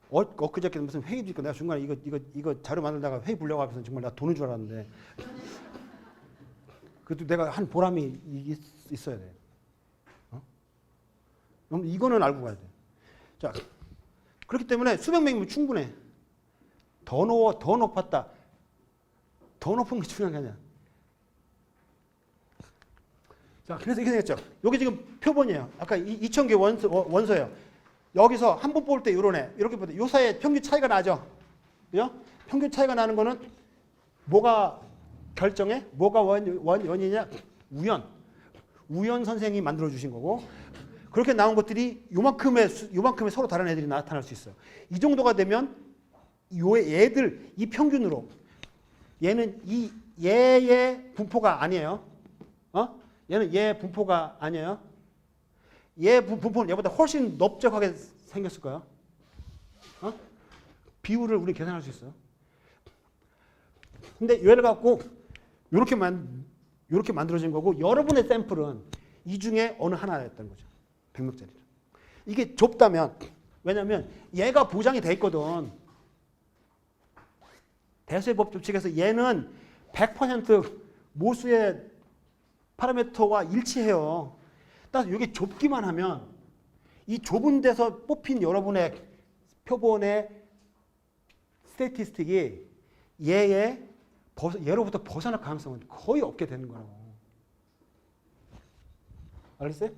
엊그저께 무슨 회의도 있고 내가 중간에 이거 자료 만들다가 회의 불려고 하면서 정말 나 돈인 줄 알았는데 그래도 내가 한 보람이 있어야 돼. 이거는 알고 가야 돼. 자, 그렇기 때문에 수백 명이면 충분해. 더 높았다. 더 높은 게 중요한 게 아니야. 자, 그래서 이렇게 생겼죠. 여기 지금 표본이에요. 아까 2000개 원소예요. 여기서 한 번 볼 때 이렇게 볼 때 요 사이에 평균 차이가 나죠. 그죠? 평균 차이가 나는 거는 뭐가 결정해? 뭐가 원인이냐? 우연 선생이 만들어 주신 거고, 그렇게 나온 것들이 요만큼의 서로 다른 애들이 나타날 수 있어요. 이 정도가 되면 얘들 이 평균으로 얘는 얘의 분포가 아니에요. 얘는 얘 분포가 아니에요. 얘 분포는 얘보다 훨씬 넓적하게 생겼을 거예요. 비율을 우리 계산할 수 있어요. 근데 얘를 갖고 이렇게 만들어진 거고, 여러분의 샘플은 이 중에 어느 하나였던 거죠. 100명짜리를. 이게 좁다면, 왜냐면 얘가 보장이 돼 있거든. 대수의 법 법칙에서 얘는 100% 모수의 파라미터와 일치해요. 따라서 이게 좁기만 하면 이 좁은 데서 뽑힌 여러분의 표본의 스태티스틱이 얘로부터 벗어날 가능성은 거의 없게 되는 거라고. 알겠어요?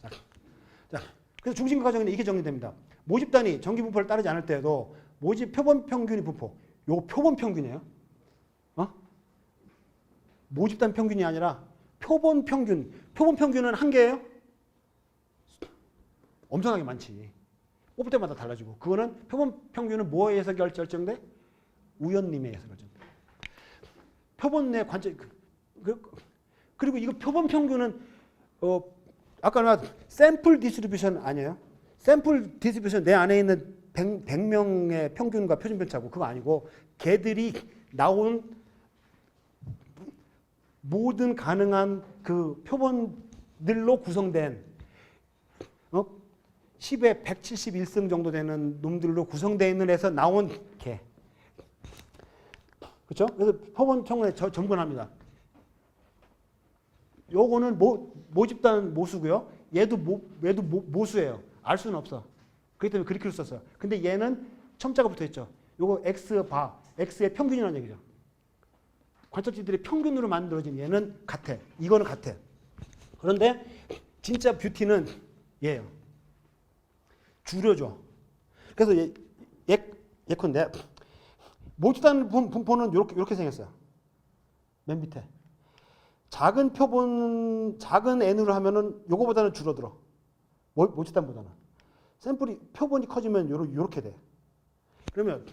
자, 그래서 중심과 과정은 이렇게 정리됩니다. 모집 단위 정기 분포를 따르지 않을 때에도 모집 표본 평균이 분포. 요거 표본 평균이에요. 모집 단위 평균이 아니라 표본 평균. 표본 평균은 한 개예요? 엄청나게 많지. 뽑을 때마다 달라지고. 그거는 표본 평균은 뭐에 의해서 결정돼? 우연림에 의해서 결정돼. 표본 내 관점. 그리고 이거 표본 평균은 아까 말한 샘플 디스트리뷰션 아니에요? 샘플 디스트리뷰션 내 안에 있는 100명의 평균과 표준 편차고 그거 아니고 걔들이 나온 모든 가능한 그 표본들로 구성된 10에 171승 정도 되는 놈들로 구성되어 있는 애서 나온 개. 그렇죠? 그래서 표본 청문회 점검합니다. 요거는 모집단 모수고요. 얘도 모수예요. 알 수는 없어. 그렇기 때문에 그리키로 썼어요. 근데 얘는 첨자가 붙어 있죠. 요거 X바, X의 평균이라는 얘기죠. 관찰지들의 평균으로 만들어진 얘는 같아. 이거는 같아. 그런데 진짜 뷰티는 얘예요. 줄여줘. 그래서 예컨대 모집단 분포는 이렇게 생겼어요. 맨 밑에. 작은 표본, 작은 n으로 하면은 요거보다는 줄어들어. 모집단보다는. 샘플이, 표본이 커지면 요렇게 돼. 그러면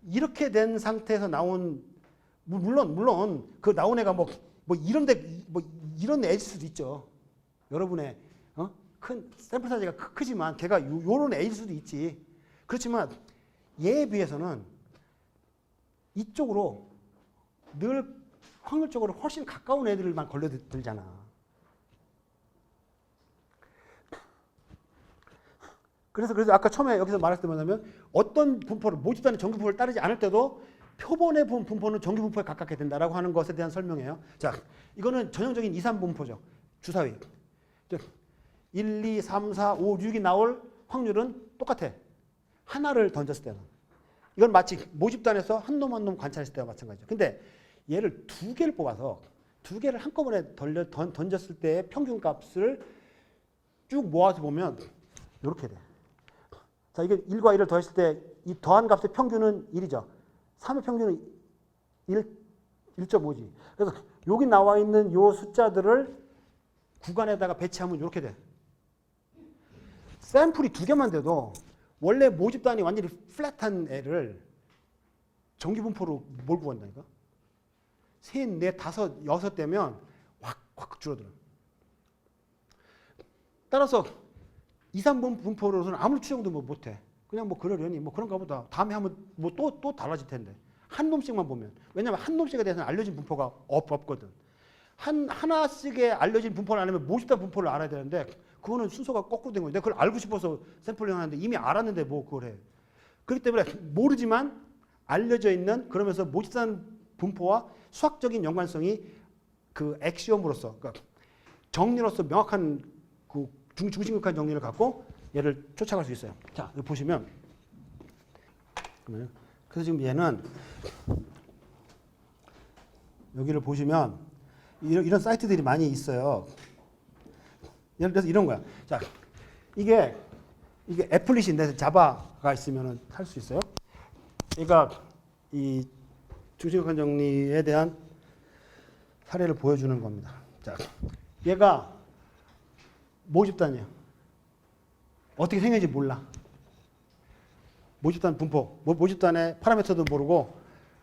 이렇게 된 상태에서 나온, 물론 그 나온 애가 이런 애일 수도 있죠. 여러분의 큰 샘플 사이즈가 크지만 걔가 요런 애일 수도 있지. 그렇지만 얘에 비해서는 이쪽으로 늘 확률적으로 훨씬 가까운 애들만 걸려들잖아. 그래서 아까 처음에 여기서 말했던 뭐냐면 어떤 분포를 모집단의 정기 분포를 따르지 않을 때도 표본의 분포는 정기 분포에 가깝게 된다라고 하는 것에 대한 설명이에요. 자, 이거는 전형적인 2, 3분포죠. 주사위. 1, 2, 3, 4, 5, 6이 나올 확률은 똑같아. 하나를 던졌을 때는. 이건 마치 모집단에서 한 놈 한 놈 관찰했을 때와 마찬가지죠. 근데 얘를 두 개를 뽑아서 두 개를 한꺼번에 던졌을 때의 평균 값을 쭉 모아서 보면 이렇게 돼. 자, 이게 1과 1을 더했을 때 이 더한 값의 평균은 1이죠. 3의 평균은 1.5지. 그래서 여기 나와 있는 요 숫자들을 구간에다가 배치하면 이렇게 돼. 샘플이 두 개만 돼도 원래 모집단이 완전히 플랫한 애를 정기분포로 몰고 간다니까. 셋, 넷, 다섯, 여섯 되면 확 줄어들어. 따라서 2, 3번 분포로서는 아무리 추정도 못해. 그냥 뭐 그러려니 뭐 그런가 보다. 다음에 하면 뭐 또 달라질 텐데. 한 놈씩만 보면. 왜냐면 한 놈씩에 대해서는 알려진 분포가 없거든. 하나씩의 알려진 분포를 알면 모집단 분포를 알아야 되는데 그거는 순서가 거꾸로 된 거예요. 내가 그걸 알고 싶어서 샘플링 하는데 이미 알았는데 뭐 그걸 해. 그렇기 때문에 모르지만 알려져 있는 그러면서 모집단 분포와 수학적인 연관성이 그 액시옴으로서 그러니까 정리로서 명확한 그 중심격한 정리를 갖고 얘를 쫓아갈 수 있어요. 자, 여기 보시면 그래서 지금 얘는 여기를 보시면 이런 사이트들이 많이 있어요. 예를 들어서 이런 거야. 자, 이게 애플릿인데 자바가 있으면 할 수 있어요. 그러니까 이 중심격한 정리에 대한 사례를 보여주는 겁니다. 자, 얘가 모집단이에요. 어떻게 생겼는지 몰라. 모집단 분포, 모집단의 파라미터도 모르고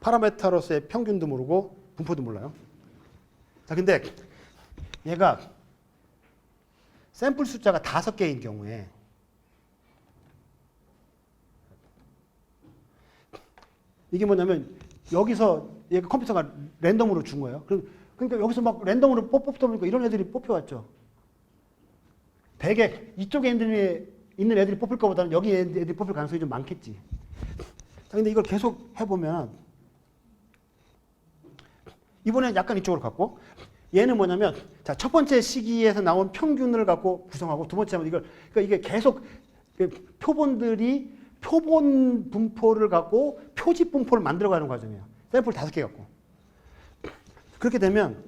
파라미터로서의 평균도 모르고 분포도 몰라요. 자, 근데 얘가 샘플 숫자가 5개인 경우에 이게 뭐냐면 여기서 얘가 컴퓨터가 랜덤으로 준 거예요. 그러니까 여기서 막 랜덤으로 뽑다 보니까 이런 애들이 뽑혀왔죠. 대개 이쪽에 있는 애들이 뽑힐 것보다는 여기 애들이 뽑힐 가능성이 좀 많겠지. 자, 근데 이걸 계속 해보면 이번엔 약간 이쪽으로 갔고 얘는 뭐냐면 자, 첫 번째 시기에서 나온 평균을 갖고 구성하고 두 번째 하면 그러니까 이게 계속 표본들이 표본 분포를 갖고 표집 분포를 만들어가는 과정이에요. 샘플 5개 갖고. 그렇게 되면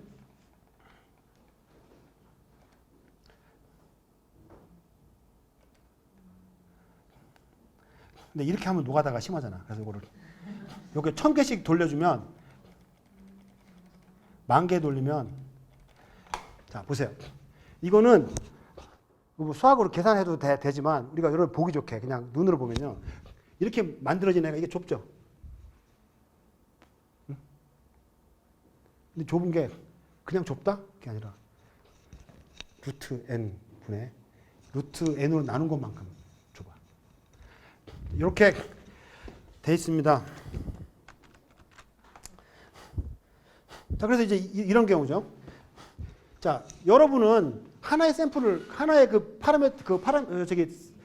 근데 이렇게 하면 노가다가 심하잖아. 그래서 이거를 이렇게 1000개씩 돌려주면 10,000개 돌리면 자, 보세요. 이거는 뭐 수학으로 계산해도 되지만 우리가 여러분 보기 좋게 그냥 눈으로 보면요. 이렇게 만들어진 애가 이게 좁죠. 응? 근데 좁은 게 그냥 좁다? 그게 아니라 루트 n 분의 루트 n으로 나눈 것만큼 좁아. 이렇게 돼 있습니다. 자, 그래서 이제 이런 경우죠. 자, 여러분은 하나의 샘플을 하나의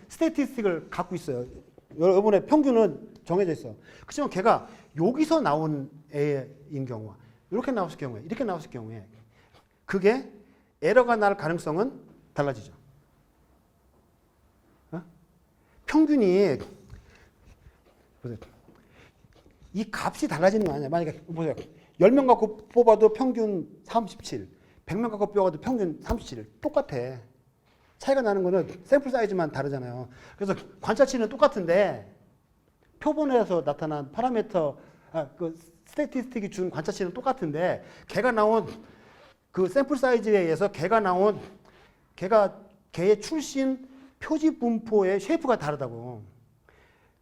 스태티스틱을 갖고 있어요. 여러분의 평균은 정해져 있어. 그렇지만 걔가 여기서 나온 애인 경우와 이렇게 나왔을 경우에 이렇게 나왔을 경우에 그게 에러가 날 가능성은 달라지죠. 어? 평균이 보세요. 이 값이 달라지는 거 아니야. 만약에 보세요. 10명 갖고 뽑아도 평균 37, 100명 갖고 뽑아도 평균 37. 똑같아. 차이가 나는 거는 샘플 사이즈만 다르잖아요. 그래서 관찰치는 똑같은데 표본에서 나타난 파라미터, 그 스태티스틱이 준 관찰치는 똑같은데 걔가 나온 그 샘플 사이즈에 의해서 걔의 출신 표집 분포의 쉐이프가 다르다고.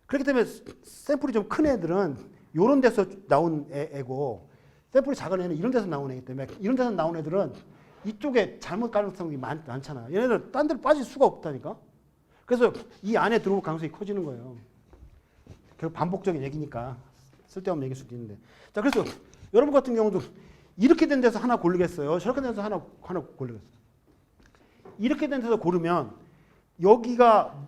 그렇기 때문에 샘플이 좀 큰 애들은 이런 데서 나온 애고 샘플이 작은 애는 이런 데서 나온 애이기 때문에 이런 데서 나온 애들은 이쪽에 잘못 가능성이 많잖아. 얘네들 딴 데로 빠질 수가 없다니까. 그래서 이 안에 들어올 가능성이 커지는 거예요. 결국 반복적인 얘기니까 쓸데없는 얘기일 수도 있는데. 자, 그래서 여러분 같은 경우도 이렇게 된 데서 하나 고르겠어요. 저렇게 된 데서 하나 고르겠어요. 이렇게 된 데서 고르면 여기가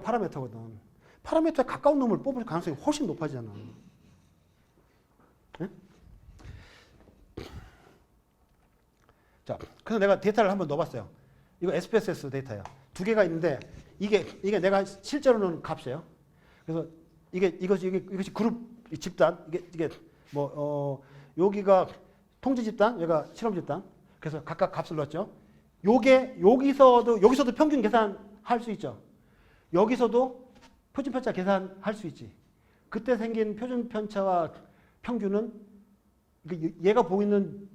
파라미터거든. 파라미터에 가까운 놈을 뽑을 가능성이 훨씬 높아지잖아. 네? 자, 그래서 내가 데이터를 한번 넣어봤어요. 이거 SPSS 데이터야. 2개가 있는데 이게 내가 실제로는 값이에요. 그래서 이것이 그룹 집단, 이게 여기가 통지 집단, 여기가 실험 집단. 그래서 각각 값을 넣었죠. 여기서도 평균 계산할 수 있죠. 여기서도 표준 편차 계산할 수 있지. 그때 생긴 표준 편차와 평균은 얘가 보이는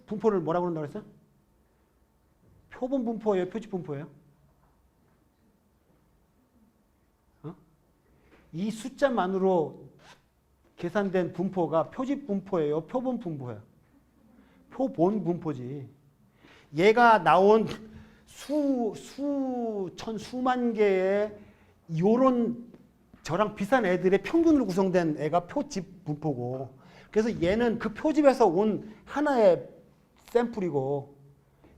분포를 뭐라고 그런다고 했어요? 표본 분포예요, 표지 분포예요? 이 숫자만으로 계산된 분포가 표지 분포예요, 표본 분포예요? 표본 분포지. 얘가 나온 수만 개의 요런 저랑 비슷한 애들의 평균으로 구성된 애가 표집 분포고, 그래서 얘는 그 표집에서 온 하나의 샘플이고,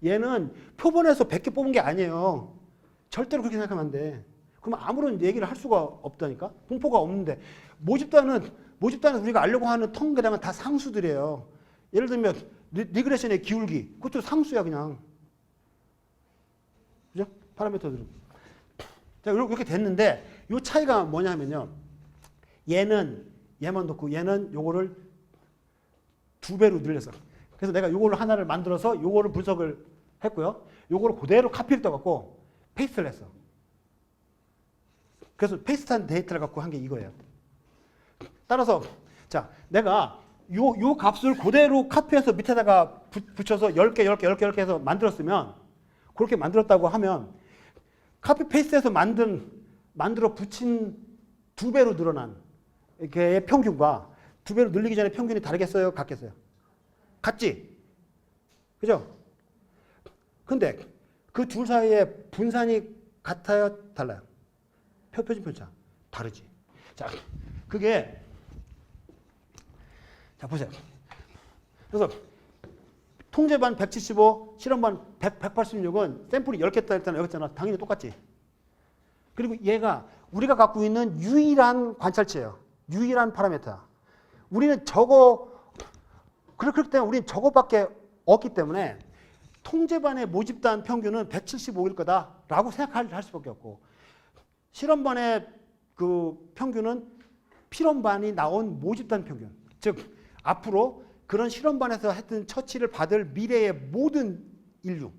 얘는 표본에서 100개 뽑은 게 아니에요. 절대로 그렇게 생각하면 안 돼. 그럼 아무런 얘기를 할 수가 없다니까? 분포가 없는데. 모집단은 우리가 알려고 하는 통계량은 다 상수들이에요. 예를 들면 리그레션의 기울기, 그것도 상수야 그냥. 그죠? 파라미터들은. 자, 이렇게 됐는데 이 차이가 뭐냐면요. 얘만 놓고 얘는 요거를 2배로 늘렸어. 그래서 내가 요거를 하나를 만들어서 요거를 분석을 했고요. 요거를 그대로 카피를 떠갖고 페이스트를 했어. 그래서 페이스트한 데이터를 갖고 한 게 이거예요. 따라서 자, 내가 요 값을 그대로 카피해서 밑에다가 붙여서 10개 해서 만들었으면, 그렇게 만들었다고 하면 카피 페이스트해서 만들어 붙인 2배로 늘어난 이렇게 평균과 2배로 늘리기 전에 평균이 다르겠어요? 같겠어요? 같지? 그죠? 근데 그 둘 사이에 분산이 같아요? 달라요? 표준 편차 다르지. 자, 그게 자 보세요. 그래서 통제반 175, 실험반 186은 샘플이 10개 있다는 여기 있잖아. 당연히 똑같지. 그리고 얘가 우리가 갖고 있는 유일한 관찰치예요. 유일한 파라미터야. 우리는 그렇기 때문에 우리는 저거밖에 없기 때문에 통제반의 모집단 평균은 175일 거다라고 생각할 수밖에 없고, 실험반의 그 평균은 필험반이 나온 모집단 평균. 즉 앞으로 그런 실험반에서 했던 처치를 받을 미래의 모든 인류.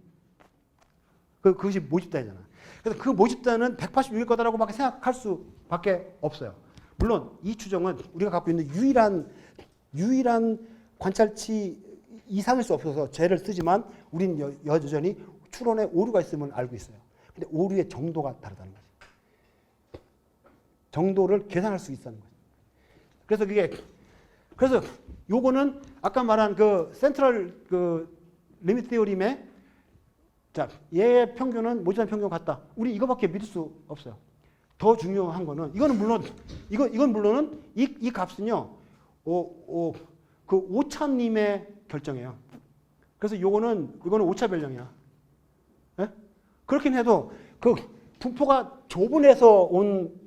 그것이 모집단이잖아. 그래서 그 모집단은 186일 거다라고 밖에 생각할 수밖에 없어요. 물론 이 추정은 우리가 갖고 있는 유일한 관찰치 이상일 수 없어서 쟤를 쓰지만 우리는 여전히 추론에 오류가 있음을 알고 있어요. 근데 오류의 정도가 다르다는 거지. 정도를 계산할 수 있다는 거지. 그래서 요거는 아까 말한 그 센트럴 그 리미트 테오림의 자, 얘의 평균은 모집단 평균 같다. 우리 이거밖에 믿을 수 없어요. 더 중요한 거는 이건 물론은 이 값은요. 그 오차님의 결정이에요. 그래서 이거는 오차 변령이야. 네? 그렇긴 해도 그 분포가 좁은 데서 온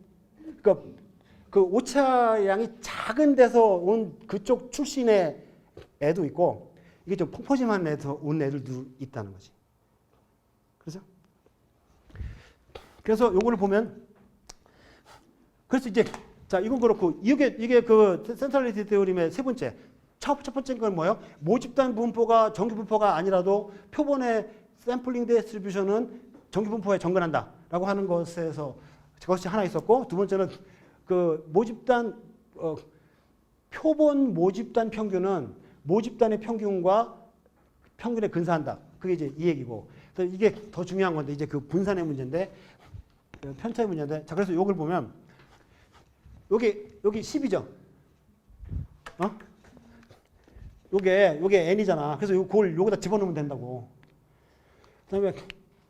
그 오차량이 작은 데서 온 그쪽 출신의 애도 있고, 이게 좀 폭포짐한 데서 온 애들도 있다는 거지. 그래서 요거를 보면, 그래서 이제 자, 이건 그렇고 이게 그 센트럴리티 테오림의 세 번째. 첫 번째 건 뭐예요? 모집단 분포가 정규 분포가 아니라도 표본의 샘플링 디스트리뷰션은 정규 분포에 정근한다라고 하는 것에서 그것이 하나 있었고, 두 번째는 그 모집단 표본 모집단 평균은 모집단의 평균과 평균에 근사한다. 그게 이제 이 얘기고. 그래서 이게 더 중요한 건데 이제 그 분산의 문제인데, 편차의 문제인데, 자, 그래서 요걸 보면 여기 10이죠. 요게 n이잖아. 그래서 그걸 요거다 집어넣으면 된다고. 그다음에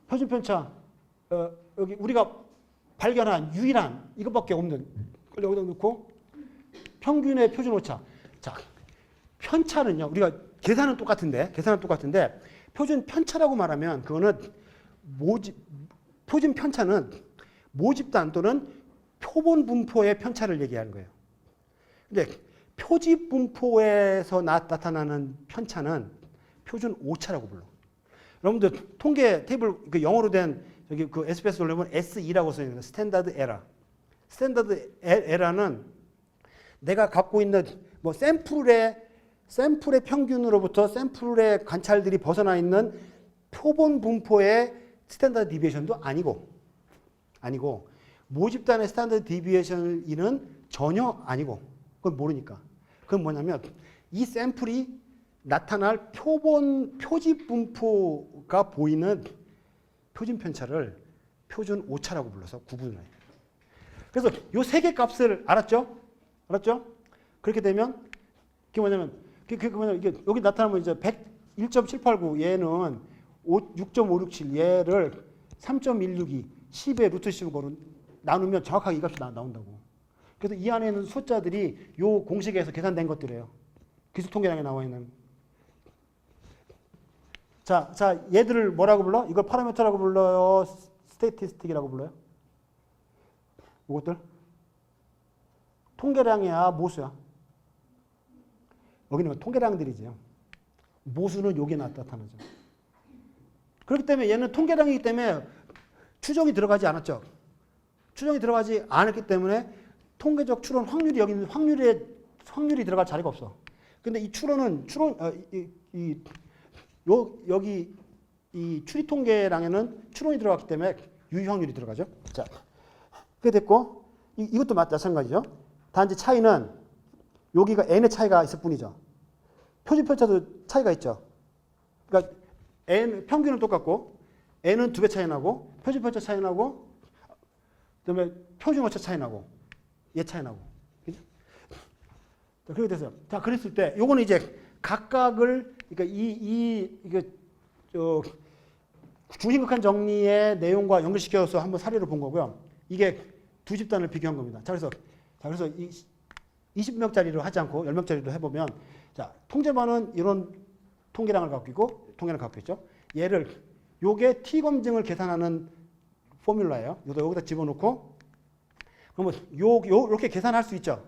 표준 편차 여기 우리가 발견한 유일한 이것밖에 없는 걸 여기다 넣고, 평균의 표준 오차. 자, 편차는요. 우리가 계산은 똑같은데 표준 편차라고 말하면 그거는 표준 편차는 모집단 또는 표본 분포의 편차를 얘기하는 거예요. 근데 표집 분포에서 나타나는 편차는 표준 오차라고 불러. 여러분들 통계 테이블 그 영어로 된 여기 그 SBS 올리면 S2라고 써 있는 스탠다드 에러. 스탠더드 에러는 내가 갖고 있는 뭐 샘플의 평균으로부터 샘플의 관찰들이 벗어나 있는 표본 분포의 스탠더드 디비에이션도 아니고 모집단의 스탠더드 디비에이션은 전혀 아니고 그건 모르니까. 그건 뭐냐면 이 샘플이 나타날 표집 분포가 보이는 표준 편차를 표준 오차라고 불러서 구분을 해요. 그래서 요 세 개 값을 알았죠? 그렇게 되면 그게 뭐냐면 이게 여기 나타나면 이제 1.789 얘는 6.567 얘를 3.162 10의 루트 15로 나누면 정확하게 이 값이 나온다고. 그래서 이 안에 있는 숫자들이 요 공식에서 계산된 것들이에요. 기술 통계량에 나와 있는. 자, 얘들을 뭐라고 불러? 이걸 파라미터라고 불러요? 스태티스틱이라고 불러요? 이것들? 통계량이야, 모수야? 여기는 통계량들이죠. 모수는 여기에 나타나죠. 그렇기 때문에 얘는 통계량이기 때문에 추정이 들어가지 않았죠. 추정이 들어가지 않았기 때문에 통계적 추론 확률이 여기 있는 확률이 들어갈 자리가 없어. 근데 이 여기 이 추리 통계량에는 추론이 들어갔기 때문에 유의 확률이 들어가죠. 자, 그게 됐고 이것도 마찬가지죠. 단지 차이는 여기가 n의 차이가 있을 뿐이죠. 표준 편차도 차이가 있죠. 그러니까 n 평균은 똑같고 n은 2배 차이 나고 표준 편차 차이 나고 그다음에 표준 오차 차이 나고 얘 차이 나고. 그죠? 자, 그렇게 돼서 자, 그랬을 때 요거는 이제 각각을 그러니까 이게 중심극한 정리의 내용과 연결시켜서 한번 사례를 본 거고요. 이게 두 집단을 비교한 겁니다. 자, 그래서 이 20명짜리로 하지 않고 10명짜리로 해보면 자, 통제반은 이런 통계량을 갖고 있고 통계를 갖고 있죠. 얘를 요게 T 검증을 계산하는 포뮬라예요. 여기다 집어넣고 그러면 요렇게 계산할 수 있죠.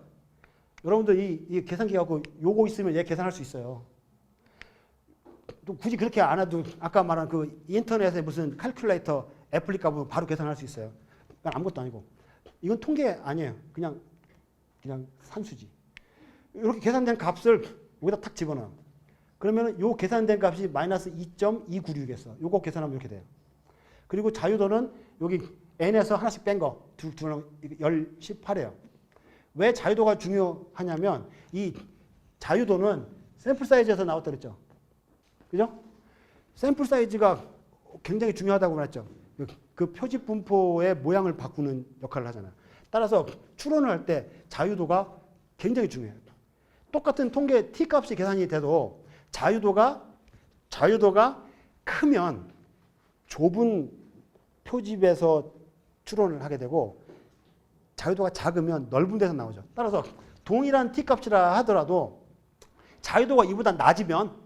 여러분들 이 계산기 갖고 요거 있으면 얘 계산할 수 있어요. 또 굳이 그렇게 안 해도 아까 말한 그 인터넷에 무슨 칼큘레이터 애플리카 보면 바로 계산할 수 있어요. 그건 아무것도 아니고. 이건 통계 아니에요. 그냥 산수지. 이렇게 계산된 값을 여기다 탁 집어넣어요. 그러면 요 계산된 값이 마이너스 2.296이겠어. 요거 계산하면 이렇게 돼요. 그리고 자유도는 여기 n에서 하나씩 뺀 거, 두 18이에요. 왜 자유도가 중요하냐면 이 자유도는 샘플 사이즈에서 나왔다 그랬죠. 그죠? 샘플 사이즈가 굉장히 중요하다고 그랬죠. 그 표집 분포의 모양을 바꾸는 역할을 하잖아요. 따라서 추론을 할 때 자유도가 굉장히 중요해요. 똑같은 통계 T값이 계산이 돼도 자유도가 크면 좁은 표집에서 추론을 하게 되고 자유도가 작으면 넓은 데서 나오죠. 따라서 동일한 T값이라 하더라도 자유도가 이보다 낮으면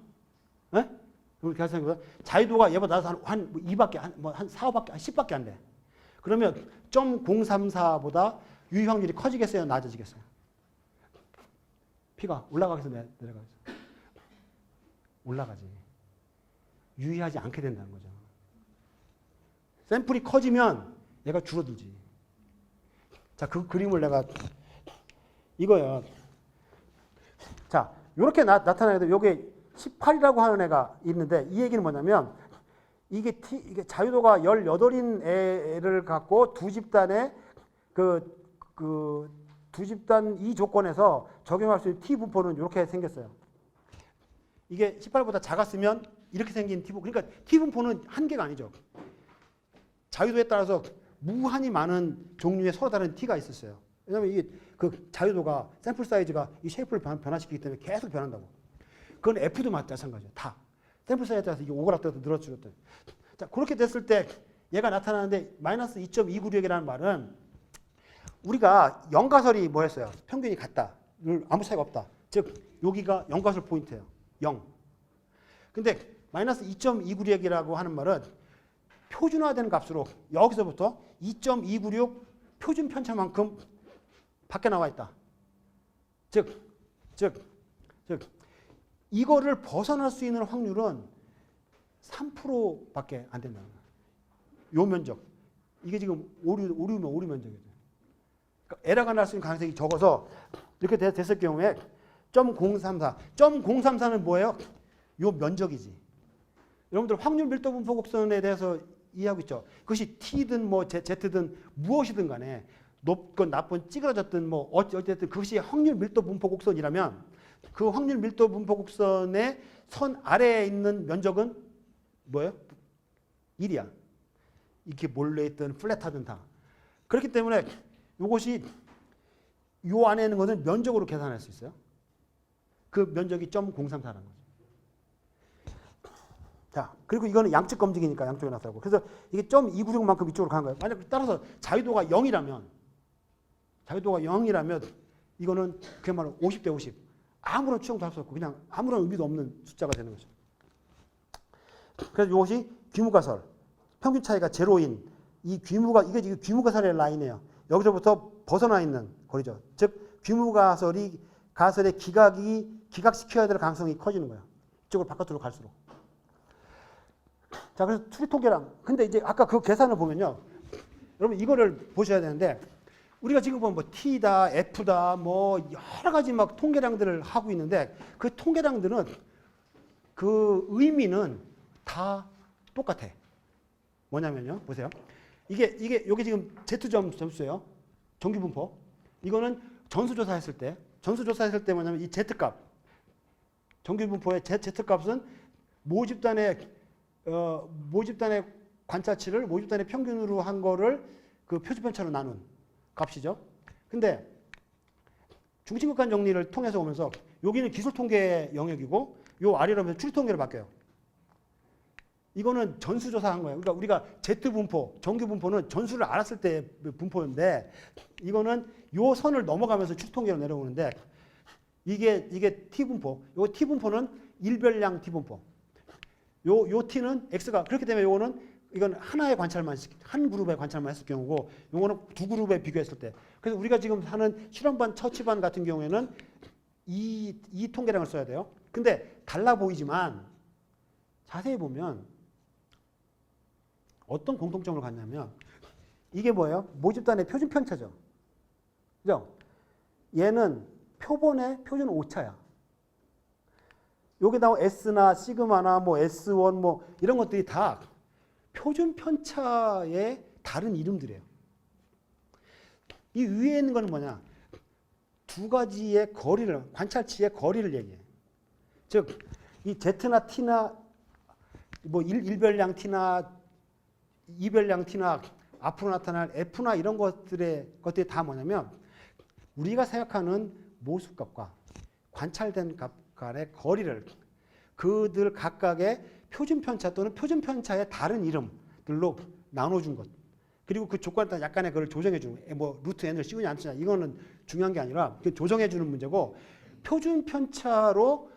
자유도가 얘보다 낮아서 한 2밖에, 한 4밖에, 한 10밖에 안 돼. 그러면 0.034보다 유의 확률이 커지겠어요? 낮아지겠어요? P가 올라가겠어? 내려가겠어? 올라가지. 유의하지 않게 된다는 거죠. 샘플이 커지면 얘가 줄어들지. 자, 그 그림을 내가 이거야. 자, 이렇게 나타나야 돼. 요게 18이라고 하는 애가 있는데 이 얘기는 뭐냐면 이게 자유도가 18인 애를 갖고 두 집단의 두 집단 이 조건에서 적용할 수 있는 T 분포는 이렇게 생겼어요. 이게 18보다 작았으면 이렇게 생긴 T 분포. 그러니까 T 분포는 한계가 아니죠. 자유도에 따라서 무한히 많은 종류의 서로 다른 T가 있었어요. 왜냐하면 이게 그 자유도가 샘플 사이즈가 이 쉐이프를 변화시키기 때문에 계속 변한다고. 그건 F도 마찬가지예요. 다. 샘플 사이즈에 따라서 이게 오그라들어서 늘어지거든. 자, 그렇게 됐을 때 얘가 나타나는데 마이너스 2.296이라는 말은 우리가 영가설이 뭐였어요? 평균이 같다. 아무 차이가 없다. 즉 여기가 영가설 포인트예요. 0. 근데 마이너스 2.296이라고 하는 말은 표준화된 값으로 여기서부터 2.296 표준 편차만큼 밖에 나와 있다. 즉 이거를 벗어날 수 있는 확률은 3%밖에 안 된다는 거예요. 요 면적. 이게 지금 오류 면적이죠. 에러가 날 수 있는 가능성이 적어서 이렇게 됐을 경우에 0.034. 0.034는 뭐예요? 요 면적이지. 여러분들 확률 밀도 분포 곡선에 대해서 이해하고 있죠? 그것이 T든 뭐 Z든 무엇이든 간에 높건 나쁜 찌그러졌든 뭐 어쨌든 그것이 확률 밀도 분포 곡선이라면 그 확률 밀도 분포 곡선의 선 아래에 있는 면적은 뭐예요? 1이야. 이렇게 몰려있든 플랫하든 다. 그렇기 때문에 이것이 요 안에 있는 것은 면적으로 계산할 수 있어요. 그 면적이 0.034라는 거죠. 자, 그리고 이거는 양측 검증이니까 양쪽에 나타나고. 그래서 이게 0.296만큼 이쪽으로 가는 거예요. 만약 따라서 자유도가 0이라면 이거는 그야말로 50대 50. 아무런 추정도 할 수 없고 그냥 아무런 의미도 없는 숫자가 되는 거죠. 그래서 이것이 귀무가설. 평균 차이가 제로인 이게 귀무가설의 라인이에요. 여기서부터 벗어나 있는 거리죠. 즉 귀무가설의 기각시켜야 될 가능성이 커지는 거예요. 이쪽으로 바깥으로 갈수록. 자, 그래서 추리 통계랑. 근데 이제 아까 그 계산을 보면요. 여러분 이거를 보셔야 되는데 우리가 지금 보면 뭐 T다, F다, 뭐 여러 가지 막 통계량들을 하고 있는데 그 통계량들은 그 의미는 다 똑같아. 뭐냐면요. 보세요. 이게 여기 지금 Z점 점수예요. 정규분포. 이거는 전수조사했을 때 뭐냐면 이 Z값. 정규분포의 Z값은 모집단의 관찰치를 모집단의 평균으로 한 거를 그 표준편차로 나눈 값이죠. 근데 중심극한 정리를 통해서 오면서 여기는 기술통계 영역이고 요 아래로 하면 추리통계로 바뀌어요. 이거는 전수조사한 거예요. 그러니까 우리가 Z분포, 정규분포는 전수를 알았을 때 분포인데 이거는 요 선을 넘어가면서 추리통계로 내려오는데 이게 T분포. 요 T분포는 일별량 T분포. 요 T는 X가 그렇기 때문에 이건 하나의 관찰만 한 그룹의 관찰만 했을 경우고 요거는 두 그룹에 비교했을 때. 그래서 우리가 지금 하는 실험반 처치반 같은 경우에는 이 통계량을 써야 돼요. 근데 달라 보이지만 자세히 보면 어떤 공통점을 갖냐면 이게 뭐예요? 모집단의 표준 편차죠. 그죠? 얘는 표본의 표준 오차야. 여기 나온 S나 시그마나 뭐 S1 뭐 이런 것들이 다 표준 편차의 다른 이름들이에요. 이 위에 있는 거는 뭐냐? 두 가지의 거리를, 관찰치의 거리를 얘기해. 즉, 이 Z나 T나 뭐 일별량 T나 이별량 T나 앞으로 나타날 F나 이런 것들이 다 뭐냐면 우리가 생각하는 모습값과 관찰된 값 간의 거리를 그들 각각의 표준편차 또는 표준편차의 다른 이름들로 나눠준 것. 그리고 그 조건에 따라 약간의 그걸 조정해주는 뭐 루트 n을 씌우냐 안 씌우냐 이거는 중요한 게 아니라 조정해주는 문제고 표준편차로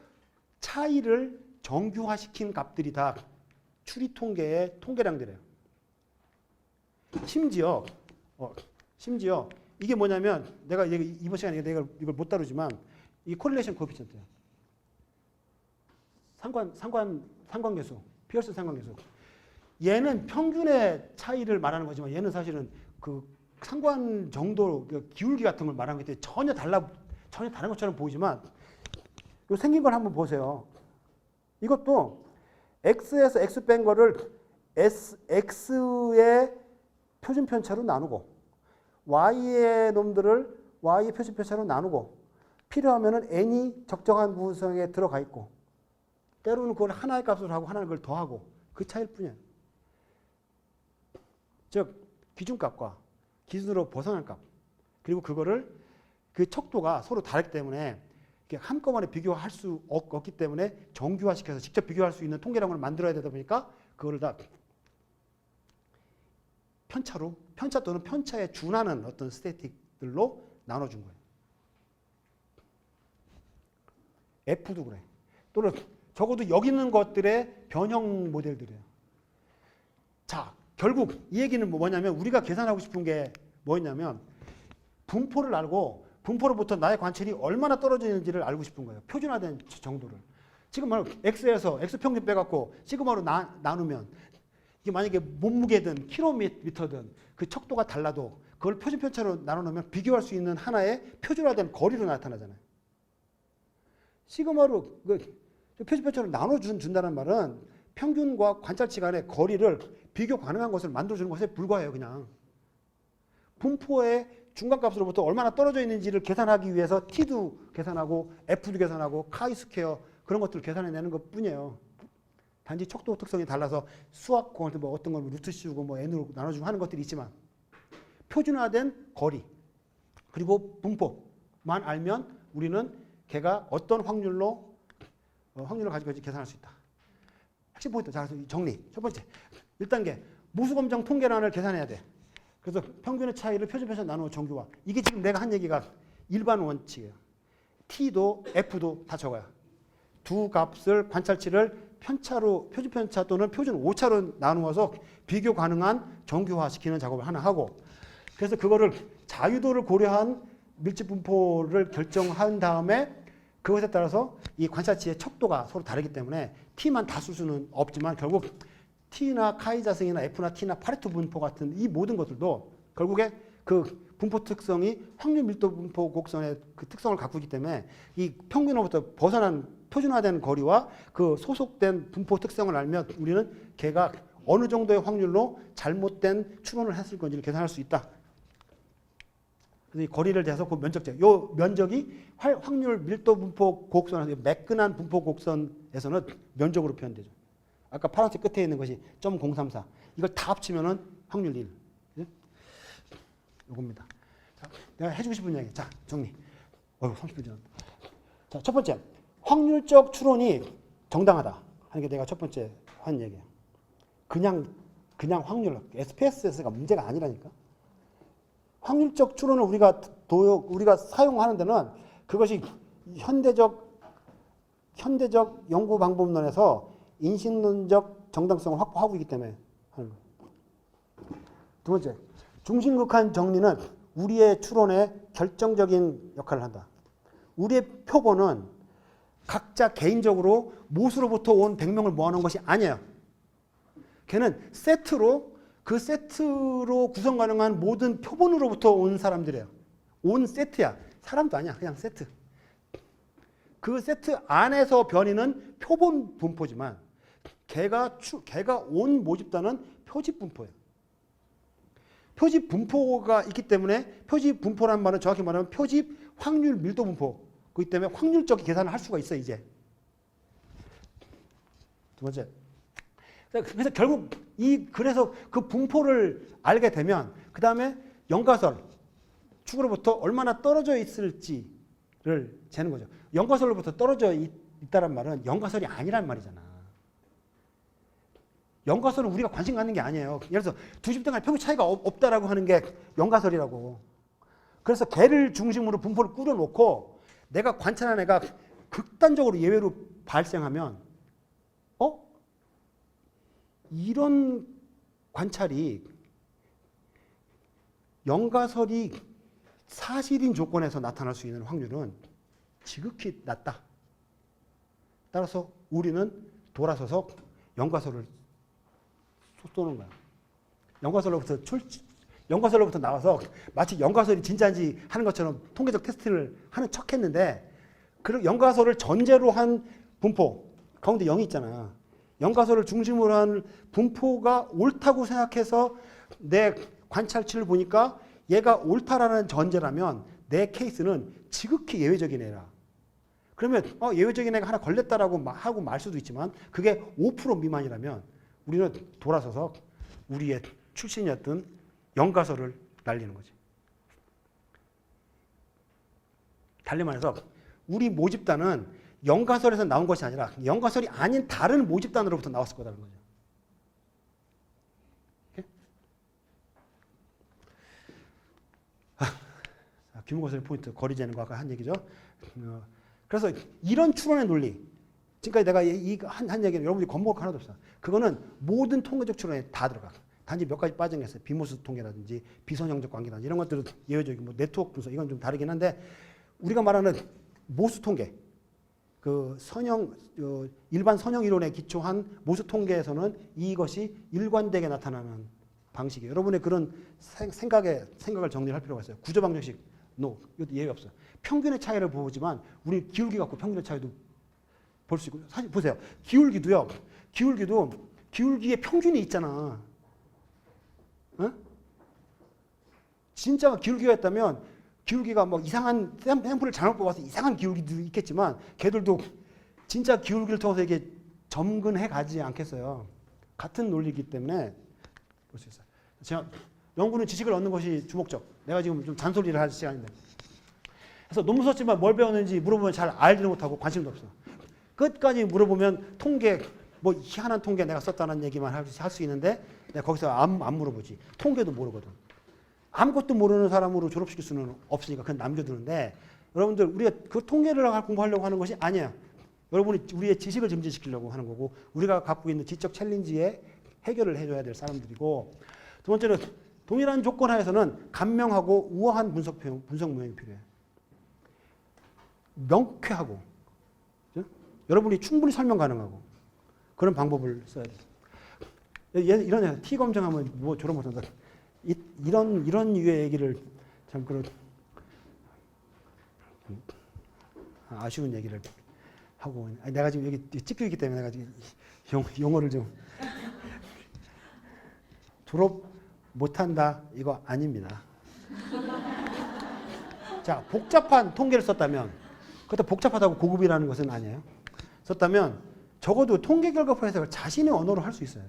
차이를 정규화시킨 값들이 다 추리통계의 통계량들이에요. 심지어 이게 뭐냐면 내가 이번 시간에 내가 이걸 못 다루지만 이 코릴레이션 코에피션트예요. 상관계수, 피어스 상관계수. 얘는 평균의 차이를 말하는 거지만 얘는 사실은 그 상관 정도 기울기 같은 걸 말하는 거기 때문에 전혀 다른 것처럼 보이지만 요 생긴 걸 한번 보세요. 이것도 X에서 X 뺀 거를 X의 표준 편차로 나누고 Y의 놈들을 Y의 표준 편차로 나누고 필요하면은 N이 적정한 구성에 들어가 있고 때로는 그걸 하나의 값으로 하고 하나는 그걸 더하고 그 차이일 뿐이에요. 즉 기준값과 기준으로 벗어난 값 그리고 그거를 그 척도가 서로 다르기 때문에 한꺼번에 비교할 수 없기 때문에 정규화시켜서 직접 비교할 수 있는 통계량을 만들어야 되다 보니까 그거를 다 편차 또는 편차에 준하는 어떤 스태틱들로 나눠준 거예요. F도 그래. 또는 적어도 여기 있는 것들의 변형 모델들이에요. 자, 결국 이 얘기는 뭐냐면 우리가 계산하고 싶은 게 뭐였냐면 분포를 알고 분포로부터 나의 관찰이 얼마나 떨어지는지를 알고 싶은 거예요. 표준화된 정도를. 지금 말로 X에서 X평균 빼갖고 시그마로 나누면 이게 만약에 몸무게든 킬로미터든 그 척도가 달라도 그걸 표준 편차로 나눠놓으면 비교할 수 있는 하나의 표준화된 거리로 나타나잖아요. 시그마로 표준 편차로 나눠준다는 말은 평균과 관찰치 간의 거리를 비교 가능한 것을 만들어주는 것에 불과해요. 그냥 분포의 중간값으로부터 얼마나 떨어져 있는지를 계산하기 위해서 t도 계산하고 f도 계산하고 카이 스퀘어 그런 것들을 계산해내는 것 뿐이에요. 단지 척도 특성이 달라서 수학 공학도 뭐 어떤 건 루트 씌우고 뭐 n으로 나눠주고 하는 것들이 있지만 표준화된 거리 그리고 분포만 알면 우리는 걔가 어떤 확률로 확률을 가지고 계산할 수 있다. 핵심 포인트. 자, 정리. 첫 번째. 1단계. 모수검정 통계란을 계산해야 돼. 그래서 평균의 차이를 표준 나누어 정규화. 이게 지금 내가 한 얘기가 일반 원칙이에요. t도 f도 다 적어요. 두 값을 관찰치를 편차로 표준 편차 또는 표준 오차로 나누어서 비교 가능한 정규화 시키는 작업을 하나 하고 그래서 그거를 자유도를 고려한 밀집 분포를 결정한 다음에 그것에 따라서 이 관찰치의 척도가 서로 다르기 때문에 t만 다 쓸 수는 없지만 결국 t나 카이 자승이나 f나 t나 파레토 분포 같은 이 모든 것들도 결국에 그 분포 특성이 확률 밀도 분포 곡선의 그 특성을 갖고 있기 때문에 이 평균으로부터 벗어난 표준화된 거리와 그 소속된 분포 특성을 알면 우리는 걔가 어느 정도의 확률로 잘못된 추론을 했을 건지를 계산할 수 있다. 그래서 이 거리를 대서 그 면적제, 이 면적이 확률 밀도 분포 곡선에서 매끈한 분포 곡선에서는 면적으로 표현되죠. 아까 파란색 끝에 있는 것이 0.034. 이걸 다 합치면은 확률 1. 요겁니다. 자, 내가 해주고 싶은 이야기. 자, 정리. 30분 지났다. 자, 첫 번째. 확률적 추론이 정당하다 하는 게 내가 첫 번째 한 얘기예요. 그냥 확률. SPSS가 문제가 아니라니까. 확률적 추론을 우리가 사용하는 데는 그것이 현대적 연구 방법론에서 인식론적 정당성을 확보하고 있기 때문에 하는 거예요. 두 번째, 중심극한 정리는 우리의 추론에 결정적인 역할을 한다. 우리의 표본은 각자 개인적으로 못으로부터 온 100명을 모아놓은 것이 아니에요. 걔는 그 세트로 구성 가능한 모든 표본으로부터 온 사람들이에요. 온 세트야. 사람도 아니야. 그냥 세트. 그 세트 안에서 변이는 표본 분포지만 걔가 온 모집단은 표집 분포예요. 표집 분포가 있기 때문에 표집 분포란 말은 정확히 말하면 표집 확률 밀도 분포. 그렇기 때문에 확률적 계산을 할 수가 있어 이제. 두 번째. 그래서 결국 그래서 그 분포를 알게 되면 그 다음에 연가설 축으로부터 얼마나 떨어져 있을지를 재는 거죠. 연가설로부터 떨어져 있다란 말은 연가설이 아니란 말이잖아. 연가설은 우리가 관심 갖는 게 아니에요. 예를 들어서 두 집단 간의 평균 차이가 없다라고 하는 게 연가설이라고. 그래서 걔를 중심으로 분포를 꾸려놓고 내가 관찰한 애가 극단적으로 예외로 발생하면 이런 관찰이 연가설이 사실인 조건에서 나타날 수 있는 확률은 지극히 낮다. 따라서 우리는 돌아서서 연가설을 쏘는 거야. 연가설로부터 나와서 마치 연가설이 진짜인지 하는 것처럼 통계적 테스트를 하는 척 했는데 그 연가설을 전제로 한 분포 가운데 0이 있잖아. 연가설을 중심으로 한 분포가 옳다고 생각해서 내 관찰치를 보니까 얘가 옳다라는 전제라면 내 케이스는 지극히 예외적인 애라. 그러면 예외적인 애가 하나 걸렸다라고 하고 말 수도 있지만 그게 5% 미만이라면 우리는 돌아서서 우리의 출신이었던 연가설을 날리는 거지. 달리 말해서 우리 모집단은 연가설에서 나온 것이 아니라 연가설이 아닌 다른 모집단으로부터 나왔을 거라는 거죠. 규모고설 포인트, 거리 재는 거 아까 한 얘기죠. 그래서 이런 추론의 논리, 지금까지 내가 한 얘기는 여러분들이 겁먹을 거 하나도 없어. 그거는 모든 통계적 추론에 다 들어가. 단지 몇 가지 빠진 게 있어요. 비모수 통계라든지 비선형적 관계라든지 이런 것들은 예외적인 뭐 네트워크 분석 이건 좀 다르긴 한데 우리가 말하는 모수 통계, 그 일반 선형 이론에 기초한 모수 통계에서는 이것이 일관되게 나타나는 방식이에요. 여러분의 그런 생각을 정리할 필요가 있어요. 구조 방정식, no. 이것도 예외 없어요. 평균의 차이를 보지만 우리 기울기 갖고 평균의 차이도 볼 수 있고. 사실 보세요. 기울기도요. 기울기의 평균이 있잖아. 어? 진짜 기울기가 있다면 기울기가 뭐 이상한 샘플을 잘못 뽑아서 이상한 기울기도 있겠지만 걔들도 진짜 기울기를 통해서 이게 점근해 가지 않겠어요. 같은 논리이기 때문에 볼 수 있어요. 제가 연구는 지식을 얻는 것이 주목적. 내가 지금 좀 잔소리를 할 시간인데. 그래서 논문 썼지만 뭘 배웠는지 물어보면 잘 알지도 못하고 관심도 없어. 끝까지 물어보면 통계, 뭐 희한한 통계 내가 썼다는 얘기만 할 수 있는데 내가 거기서 안 물어보지. 통계도 모르거든. 아무것도 모르는 사람으로 졸업시킬 수는 없으니까 그건 남겨두는데 여러분들 우리가 그 통계를 공부하려고 하는 것이 아니에요. 여러분이 우리의 지식을 증진시키려고 하는 거고 우리가 갖고 있는 지적 챌린지에 해결을 해줘야 될 사람들이고 두 번째는 동일한 조건 하에서는 간명하고 우아한 분석 모형이 필요해요. 명쾌하고 그렇죠? 여러분이 충분히 설명 가능하고 그런 방법을 써야 돼요. 이런 T 검증하면 뭐 졸업 못한다. 이런 유의 얘기를 참 그런 아쉬운 얘기를 하고 내가 지금 여기 찍혀 있기 때문에 내가 지금 용어를 좀 졸업 못한다 이거 아닙니다. 자, 복잡한 통계를 썼다면 그것도 복잡하다고 고급이라는 것은 아니에요. 썼다면 적어도 통계 결과표 해석을 자신의 언어로 할 수 있어요.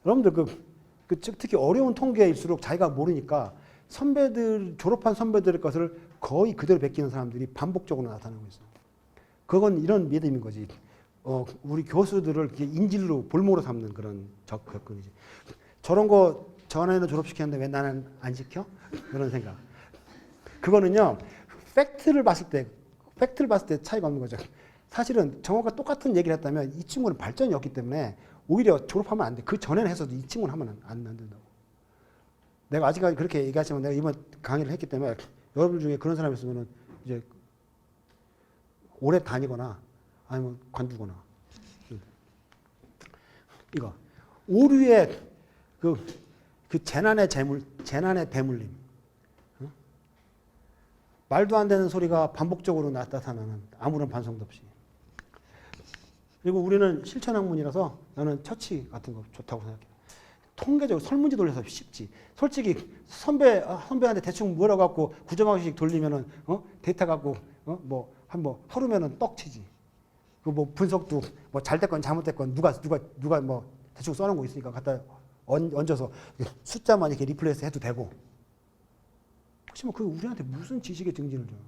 여러분들 특히 어려운 통계일수록 자기가 모르니까 졸업한 선배들의 것을 거의 그대로 베끼는 사람들이 반복적으로 나타나고 있어요. 그건 이런 믿음인 거지. 우리 교수들을 인질로 볼모로 삼는 그런 접근이지. 저런 거 전에는 졸업시켰는데 왜 나는 안 시켜? 그런 생각. 그거는요, 팩트를 봤을 때 차이가 없는 거죠. 사실은 정확과 똑같은 얘기를 했다면 이 친구는 발전이 없기 때문에 오히려 졸업하면 안 돼. 그 전에는 했어도 이 친구는 하면 안 된다고. 내가 아직까지 그렇게 얘기하지만 내가 이번 강의를 했기 때문에 여러분 중에 그런 사람이 있으면 이제 오래 다니거나 아니면 관두거나. 이거. 오류의 그 재난의 대물림. 어? 말도 안 되는 소리가 반복적으로 나타나는 아무런 반성도 없이. 그리고 우리는 실천학문이라서 나는 처치 같은 거 좋다고 생각해요. 통계적으로 설문지 돌려서 쉽지. 솔직히 선배한테 대충 물어갖고 구조방식 돌리면은 데이터 갖고 뭐 하루면은 떡치지. 그 뭐 분석도 뭐 잘 됐건 잘못됐건 누가 뭐 대충 써놓은 거 있으니까 갖다 얹어서 숫자만 이렇게 리플레이스 해도 되고. 그렇지만 그 우리한테 무슨 지식의 증진을 줘요?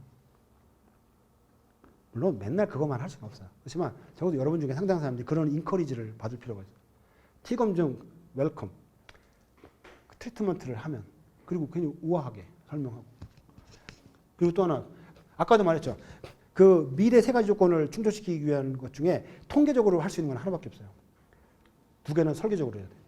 물론 맨날 그것만 할 수는 없어요. 그렇지만 적어도 여러분 중에 상당한 사람들이 그런 인커리지를 받을 필요가 있어요. T검증 웰컴. 트리트먼트를 하면 그리고 괜히 우아하게 설명하고. 그리고 또 하나 아까도 말했죠. 그 미래 세 가지 조건을 충족시키기 위한 것 중에 통계적으로 할 수 있는 건 하나밖에 없어요. 두 개는 설계적으로 해야 돼요.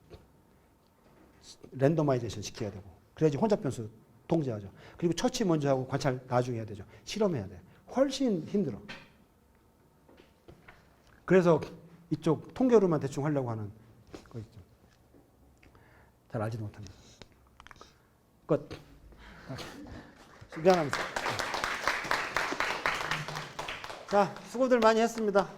랜더마이제이션 시켜야 되고 그래야지 혼잡 변수 통제하죠. 그리고 처치 먼저 하고 관찰 나중에 해야 되죠. 실험해야 돼. 훨씬 힘들어. 그래서 이쪽 통계로만 대충 하려고 하는 거 있죠. 잘 알지도 못합니다. 끝. 미안합니다. 자, 수고들 많이 했습니다.